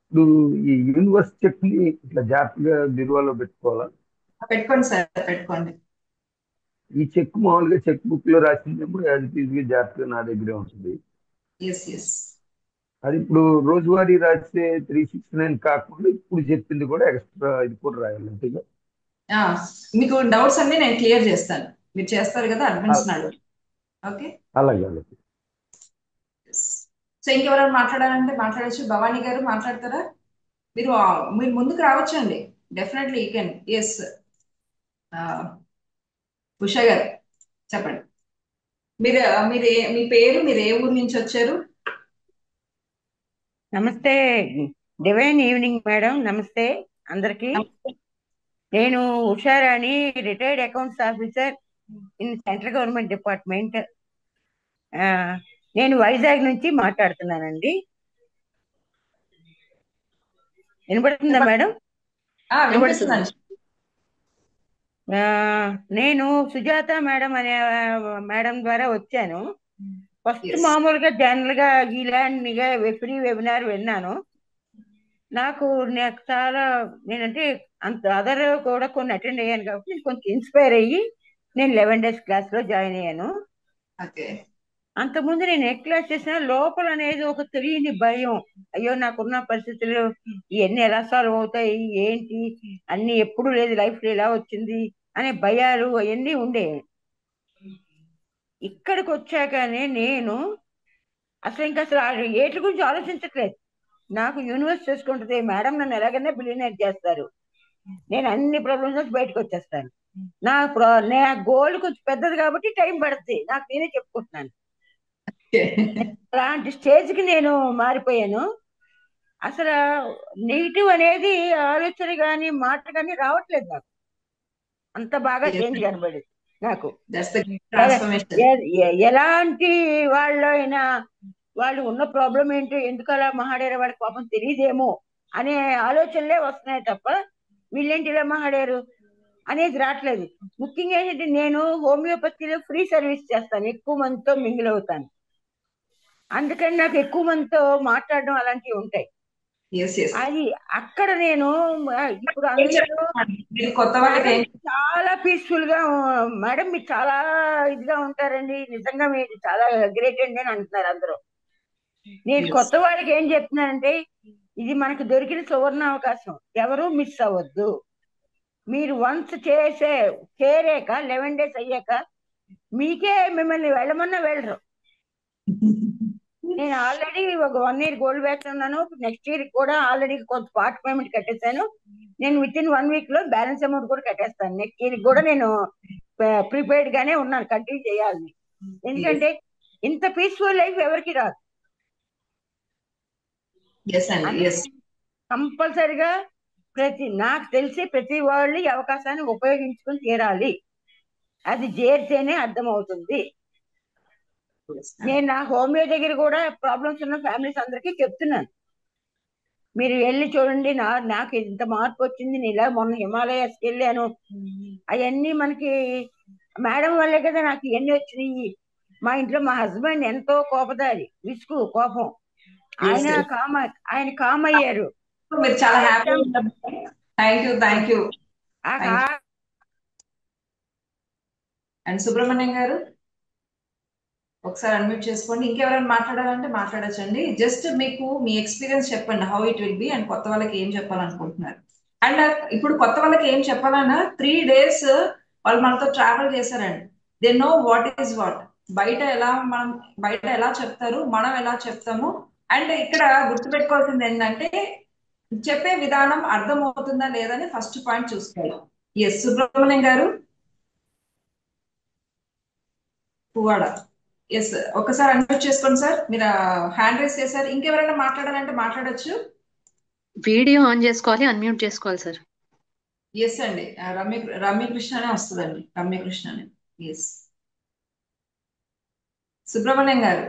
ఇప్పుడు ఈ యూనివర్స్ చెక్ ని ఇట్లా జాగ్రత్తగా బీరువాలో పెట్టుకోవాలా? పెట్టుకోండి సార్, పెట్టుకోండి. ఈ చెక్ మామూలుగా చెక్ బుక్ లో రాసిందేమో యాజ్ ఇట్ ఈజ్ గా జాగ్రత్తగా నా దగ్గరే ఉంటుంది. Yes yes. అది ఇప్పుడు రోజువారీ రాసే 369 కాకుండా ఇప్పుడు చెప్పింది కూడా ఎక్స్ట్రా ఇది కూడా రాయాలి అంతేగా? మీకు డౌట్స్ అన్ని నేను క్లియర్ చేస్తాను. మీరు చేస్తారు కదా అడ్మిన్స్ నాడు. ఓకే, అలాగే అలాగే. సో ఇంకెవరైనా మాట్లాడాలంటే మాట్లాడచ్చు. భవానీ గారు మాట్లాడతారా? మీరు మీరు ముందుకు రావచ్చండి. Definitely you can. Yes, Usha గారు చెప్పండి. మీరు మీరు మీ పేరు, మీరు ఏ ఊరు నుంచి వచ్చారు? నమస్తే, డివైన్ ఈవినింగ్ మేడం. నమస్తే అందరికి. నేను Usharani, retired accounts officer in central government department. నేను వైజాగ్ నుంచి మాట్లాడుతున్నానండి. వినపడుతుందా మేడం? వినపడుతుందండి. నేను సుజాత మేడం అనే మేడం ద్వారా వచ్చాను. First Yes. మామూలుగా జనరల్ గా ఇలాంటిగా ఫ్రీ వెబినార్ విన్నాను. నాకు చాలా నేనంటే అంత అదర్ కూడా కొన్ని అటెండ్ అయ్యాను కాబట్టి నేను కొంచెం ఇన్స్పైర్ అయ్యి నేను 11 days క్లాస్ లో జాయిన్ అయ్యాను. ఓకే. అంతకుముందు నేను ఏ క్లాస్ చేసినా లోపల అనేది ఒక తెలియని భయం. అయ్యో నాకున్న పరిస్థితులు ఇవన్నీ ఎలా సాల్వ్ అవుతాయి, ఏంటి అన్ని ఎప్పుడు లేదు లైఫ్ లో ఎలా వచ్చింది అనే భయాలు అవన్నీ ఉండేవి. ఇక్కడికి వచ్చాకనే నేను అసలు ఇంకా ఏట్ల గురించి ఆలోచించట్లేదు. నాకు యూనివర్స్ చేసుకుంటుంది, మేడం నన్ను ఎలాగైనా బిలియనేర్ చేస్తారు, నేను అన్ని ప్రాబ్లమ్స్ నుంచి బయటకు వచ్చేస్తాను. నా గోల్ కొంచెం పెద్దది కాబట్టి టైం పడుతుంది, నాకు నేనే చెప్పుకుంటున్నాను. అలాంటి స్టేజ్ కి నేను మారిపోయాను. అసలు నెగిటివ్ అనేది ఆలోచన గాని మాట గాని రావట్లేదు నాకు. అంత బాగా చేంజ్ కనబడింది నాకు. ఎలాంటి వాళ్ళు అయినా వాళ్ళు ఉన్న ప్రాబ్లం ఏంటో, ఎందుకు అలా మహాడారు, వాళ్ళకి పాపం తెలియదేమో అనే ఆలోచనలే వస్తున్నాయి తప్ప వీళ్ళేంటి ఇలా మహాడారు అనేది రావట్లేదు. ముఖ్యంగా ఏంటంటే నేను హోమియోపతిలో ఫ్రీ సర్వీస్ చేస్తాను, ఎక్కువ మందితో మింగిల్ అవుతాను. అందుకని నాకు ఎక్కువ మందితో మాట్లాడడం అలాంటివి ఉంటాయి. అది అక్కడ నేను ఇప్పుడు చాలా పీస్ఫుల్ గా, మేడం మీరు చాలా ఇదిగా ఉంటారండి, నిజంగా మీరు చాలా గ్రేట్ అండి అని అంటున్నారు అందరూ. నేను కొత్త వాళ్ళకి ఏం చెప్తున్నానంటే, ఇది మనకు దొరికిన సువర్ణ అవకాశం, ఎవరూ మిస్ అవ్వద్దు. మీరు వన్స్ చేరాక 11 days అయ్యాక మీకే మిమ్మల్ని వెళ్ళమన్నా వెళ్ళరు. నేను ఆల్రెడీ ఒక 1 year గోల్డ్ బ్యాక్ ఉన్నాను. నెక్స్ట్ ఇయర్ కూడా ఆల్రెడీ కొంత పార్ట్ పేమెంట్ కట్టేశాను. నేను విత్ ఇన్ 1 week లో బ్యాలెన్స్ అమౌంట్ కూడా కట్టేస్తాను. నెక్స్ట్ ఇయర్ కూడా నేను ప్రిపేర్డ్ గానే ఉన్నాను, కంటిన్యూ చేయాలని. ఎందుకంటే ఇంత పీస్ఫుల్ లైఫ్ ఎవరికి రాదు. కంపల్సరిగా నాకు తెలిసి ప్రతి వాళ్ళు ఈ అవకాశాన్ని ఉపయోగించుకొని తీరాలి. అది చేరితేనే అర్థమవుతుంది. నేను నా హోమియో దగ్గర కూడా ప్రాబ్లమ్స్ ఉన్న ఫ్యామిలీస్ అందరికీ చెప్తున్నాను, మీరు వెళ్ళి చూడండి, నాకు ఇంత మార్పు వచ్చింది, నేను ఇలా మొన్న హిమాలయాస్కి వెళ్ళాను. అవన్నీ మనకి మేడం వల్లే కదా నాకు ఇవన్నీ వచ్చినాయి. మా ఇంట్లో మా హస్బెండ్ ఎంతో కోపదారి, విసుగు, కోపం. ఆయన కామ్ అయ్యారు. మీరు చాలా happy. Thank you. And Subrahmanyam గారు ఒకసారి అన్మ్యూట్ చేసుకోండి. ఇంకెవరైనా మాట్లాడాలంటే మాట్లాడచ్చండి. జస్ట్ మీకు మీ ఎక్స్పీరియన్స్ చెప్పండి, how it will be, and కొత్త వాళ్ళకి ఏం చెప్పాలనుకుంటున్నారు. అండ్ ఇప్పుడు కొత్త వాళ్ళకి ఏం చెప్పాలన్నా 3 days వాళ్ళు మనతో ట్రావెల్ చేశారండి. They know what is what. బయట ఎలా చెప్తారు, మనం ఎలా చెప్తాము. అండ్ ఇక్కడ గుర్తుపెట్టుకోవాల్సింది ఏంటంటే, చెప్పే విధానం అర్థమవుతుందా లేదని ఫస్ట్ పాయింట్ చూసుకోవాలి. ఎస్ సుబ్రహ్మణ్యం గారు. పువ్వాడ. ఎస్, ఒక్కసారి అన్మ్యూట్ చేసుకోండి సార్. మీరు హ్యాండ్ రైస్ చేశారు. ఇంకెవరైనా మాట్లాడాలంటే మాట్లాడొచ్చు. వీడియో ఆన్ చేసుకోవాలి, అన్మ్యూట్ చేసుకోవాలి సార్. ఎస్ అండి, రమ్యకృష్ణ అనే వస్తుందండి. రమ్యకృష్ణ అని. ఎస్. సుబ్రహ్మణ్యం గారు,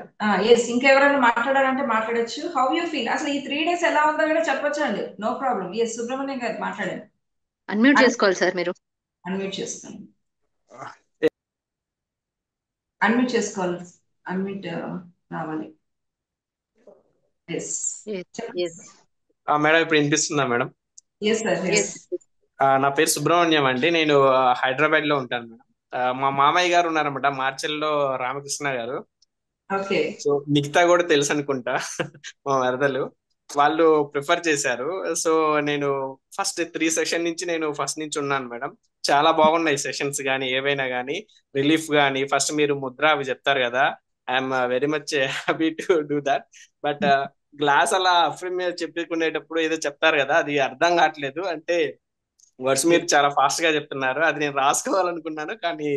ఎస్, ఇంకెవరైనా మాట్లాడాలంటే మాట్లాడొచ్చు. How you feel? అసలు ఈ 3 days ఎలా ఉందో కూడా చెప్పొచ్చు అండి. No problem. ఎస్, సుబ్రహ్మణ్యం గారు మాట్లాడండి. అన్మ్యూట్ చేసుకోవాలి సార్ మీరు. అన్మ్యూట్ చేసుకోండి. అన్మ్యూట్ చేసుకోవాలి. అన్మ్యూట్ రావాలి. ఎస్. Yes. మేడం ఇప్పుడు వినిపిస్తుందా madam? Yes sir. Yes. Yes. నా పేరు సుబ్రహ్మణ్యం అండి. నేను హైదరాబాద్ లో ఉంటాను మేడం. మా మామయ్య గారు ఉన్నారన్నమాట, మార్చెల్లో రామకృష్ణ గారు. ఓకే. సో మిగతా కూడా తెలుసు అనుకుంటా. మా వరదలు వాళ్ళు ప్రిఫర్ చేశారు. సో నేను ఫస్ట్ 3 సెషన్ నుంచి నేను ఫస్ట్ నుంచి ఉన్నాను మేడం. చాలా బాగున్నాయి సెషన్స్ కానీ ఏవైనా కానీ, రిలీఫ్ కానీ. ఫస్ట్ మీరు ముద్ర అవి చెప్తారు కదా, I'm very much happy to do that. But glass అలా అఫ్రిమ్ మీద చెప్పుకునేటప్పుడు ఏదో చెప్తారు కదా, అది అర్థం కావట్లేదు. అంటే వర్డ్స్ మీరు చాలా ఫాస్ట్ గా చెప్తున్నారు, అది నేను రాసుకోవాలనుకున్నాను కానీ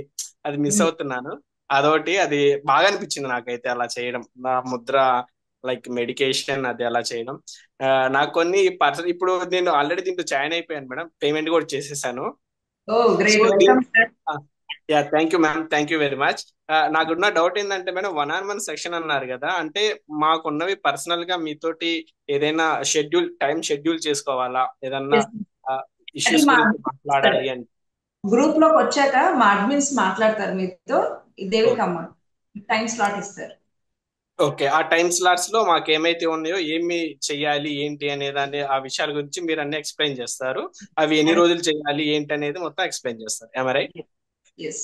అది మిస్ అవుతున్నాను. అదొకటి, అది బాగా అనిపించింది నాకైతే అలా చేయడం. నా ముద్ర లైక్ మెడికేషన్ అది అలా చేయడం. నాకు కొన్ని పర్సన్, ఇప్పుడు నేను ఆల్రెడీ దీంట్లో జాయిన్ అయిపోయాను మేడం, పేమెంట్ కూడా చేసేసాను. Oh great, so welcome sir. Yeah, thank you ma'am, thank you very much. నాకున్న డౌట్ ఏంటంటే మేడం, 1-on-1 సెక్షన్ అన్నారు కదా, అంటే మాకున్నవి పర్సనల్ గా మీతోటి ఏదైనా టైం షెడ్యూల్ చేసుకోవాలా? ఏదన్నా అది ఇష్యూస్ మా గురించి మాట్లాడాలి అంటే? గ్రూప్ లోకి వచ్చాక మా అడ్మిన్స్ మాట్లాడతారు మీతో. They will come on, time slot ఇస్తారు. ఓకే, ఆ టైం స్లాట్స్ లో మాకు ఏమైతే ఉన్నాయో, ఏమి చెయ్యాలి ఏంటి అనే దాన్ని, ఆ విషయాల గురించి మీరు అన్ని ఎక్స్ప్లెయిన్ చేస్తారు. అవి ఎన్ని రోజులు చేయాలి ఏంటి అనేది మొత్తం ఎక్స్ప్లెయిన్ చేస్తారు. am I right? Yes.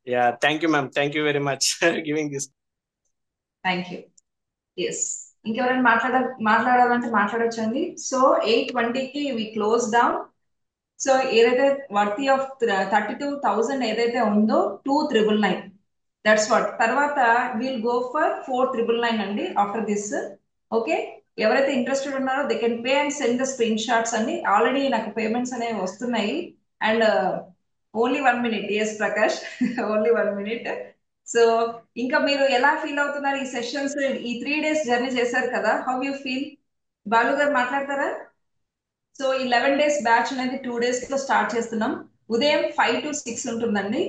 Yeah, thank you ma'am, thank you very much giving this. Thank you. Yes, ఇంకెవరైనా మాట్లాడాలంటే మాట్లాడొచ్చండి. సో 8:20కి వి క్లోజ్ డౌన్. సో ఏదైతే వర్తీ ఆఫ్ 32,000 ఏదైతే ఉందో 2,999, దట్స్ వాట్. తర్వాత విల్ గో ఫర్ 4,999 అండి ఆఫ్టర్ దిస్. ఓకే, ఎవరైతే ఇంట్రెస్టెడ్ ఉన్నారో they can pay and send the screenshots అండి. ఆల్రెడీ నాకు పేమెంట్స్ అనేవి వస్తున్నాయి. And only 1 minute. Yes Prakash, only 1 minute. So ఇంకా మీరు ఎలా ఫీల్ అవుతున్నారు ఈ సెషన్స్? ఈ 3 days జర్నీ చేశారు కదా, హౌ యూ ఫీల్? బాలు గారు మాట్లాడతారా? సో ఈ 11 days బ్యాచ్ అనేది 2 days లో స్టార్ట్ చేస్తున్నాం. ఉదయం 5 to 6 ఉంటుందండి.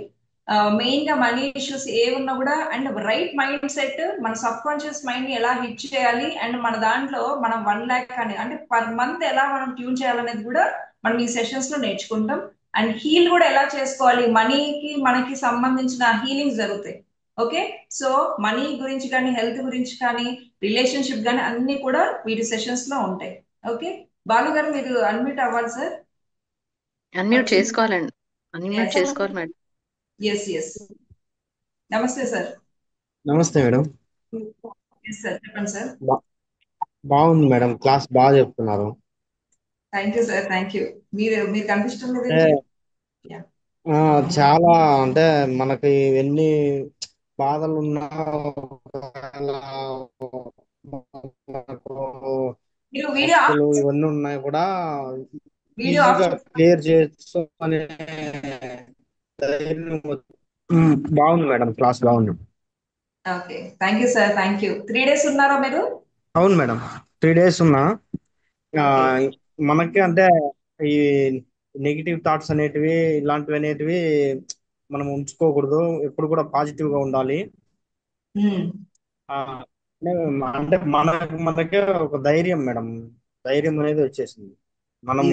మెయిన్ గా మనీ ఇష్యూస్ ఏ ఉన్నా కూడా, అండ్ రైట్ మైండ్ సెట్, మన సబ్ కాన్షియస్ మైండ్ ని ఎలా హిట్ చేయాలి, అండ్ మన దాంట్లో మనం 1 lakh అని అంటే పర్ మంత్ ఎలా మనం ట్యూన్ చేయాలనేది కూడా మనం ఈ సెషన్స్ లో నేర్చుకుంటాం. అండ్ హీల్ కూడా ఎలా చేసుకోవాలి, మనీకి మనకి సంబంధించిన హీలింగ్స్ జరుగుతాయి. ఓకే, సో మనీ గురించి కానీ, హెల్త్ గురించి కానీ, రిలేషన్షిప్ కానీ అన్ని కూడా వీటి సెషన్స్ లో ఉంటాయి. ఓకే, బాలు గారు మీరు అన్మ్యూట్ అవ్వాలి సార్. అన్మ్యూట్ చేసుకోవాలండి, అన్మ్యూట్ చేసుకోవాలి మేడం. Yes yes. నమస్తే సార్. నమస్తే మేడం. ఎస్ సార్, చెప్పండి సార్. బాగుంది మేడం, క్లాస్ బాగా చెప్తున్నారు. Thank you sir, thank you. మీరు కనిపిస్తుంది అంటే చాలా, అంటే మనకి ఎన్ని బాధలు ఉన్నా మీరు వీడియో ఇవన్నీ ఉన్నాయి కూడా వీడియో ఈజీగా క్లియర్ చేయొచ్చు అనే బాగుంది మేడం, క్లాస్ బాగుంది. Okay, thank you sir, thank you. 3 days ఉన్నారా మీరు? అవును మేడం, 3 days ఉన్నా. మనకి అంటే ఈ నెగిటివ్ థాట్స్ అనేటివి, ఇలాంటివి అనేటివి మనం ఉంచుకోకూడదు, ఎప్పుడు కూడా పాజిటివ్ గా ఉండాలి. అంటే మనకే ఒక ధైర్యం మేడం, ధైర్యం అనేది వచ్చేసింది. మనం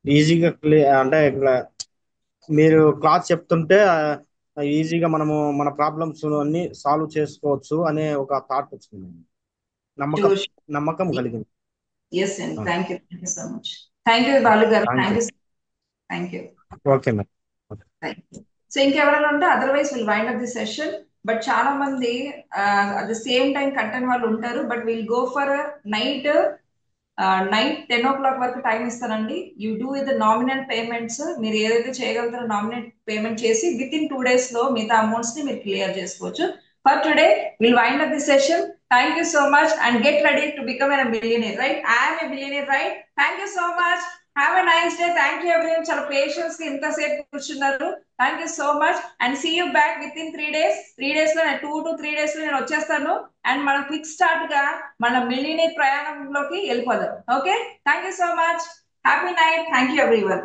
ఈజీగా అంటే మీరు క్లాస్ చెప్తుంటే ఈజీగా మనము మన ప్రాబ్లమ్స్ అన్ని సాల్వ్ చేసుకోవచ్చు అనే ఒక థాట్ వచ్చింది, నమ్మకం కలిగింది. ఎస్ అండి, thank you so much. Thank you Balu గారు, thank you. Okay madam. So ఇంకెవరైనా ఉంటే otherwise will wind up the session. But చాలా మంది at the same time content వాళ్ళు ఉంటారు. But will go for night 10 o'clock వరకు టైం ఇస్తానండి. You do with nominal payments. మీరు ఏదైతే చేయగలుగుతారో నామినల్ పేమెంట్ చేసి విత్ ఇన్ 2 days లో మిగతా అమౌంట్స్ ని మీరు క్లియర్ చేసుకోవచ్చు. For today will wind up the session. Thank you so much and get ready to become a billionaire, right? I am a billionaire, right? Thank you so much. Have a nice day. Thank you everyone. చాలా పేషెన్స్ కి ఇంతసేపు కూర్చున్నారు. Thank you so much and see you back with in 3 days. 3 days లో 2 to 3 days లో నేను వచ్చేస్తాను అండ్ మనం క్విక్ స్టార్ట్ గా మన మిలియనీర్ ప్రయాణంలోకి వెళ్ళిపోదాం. Okay, thank you so much. Happy night. Thank you everyone.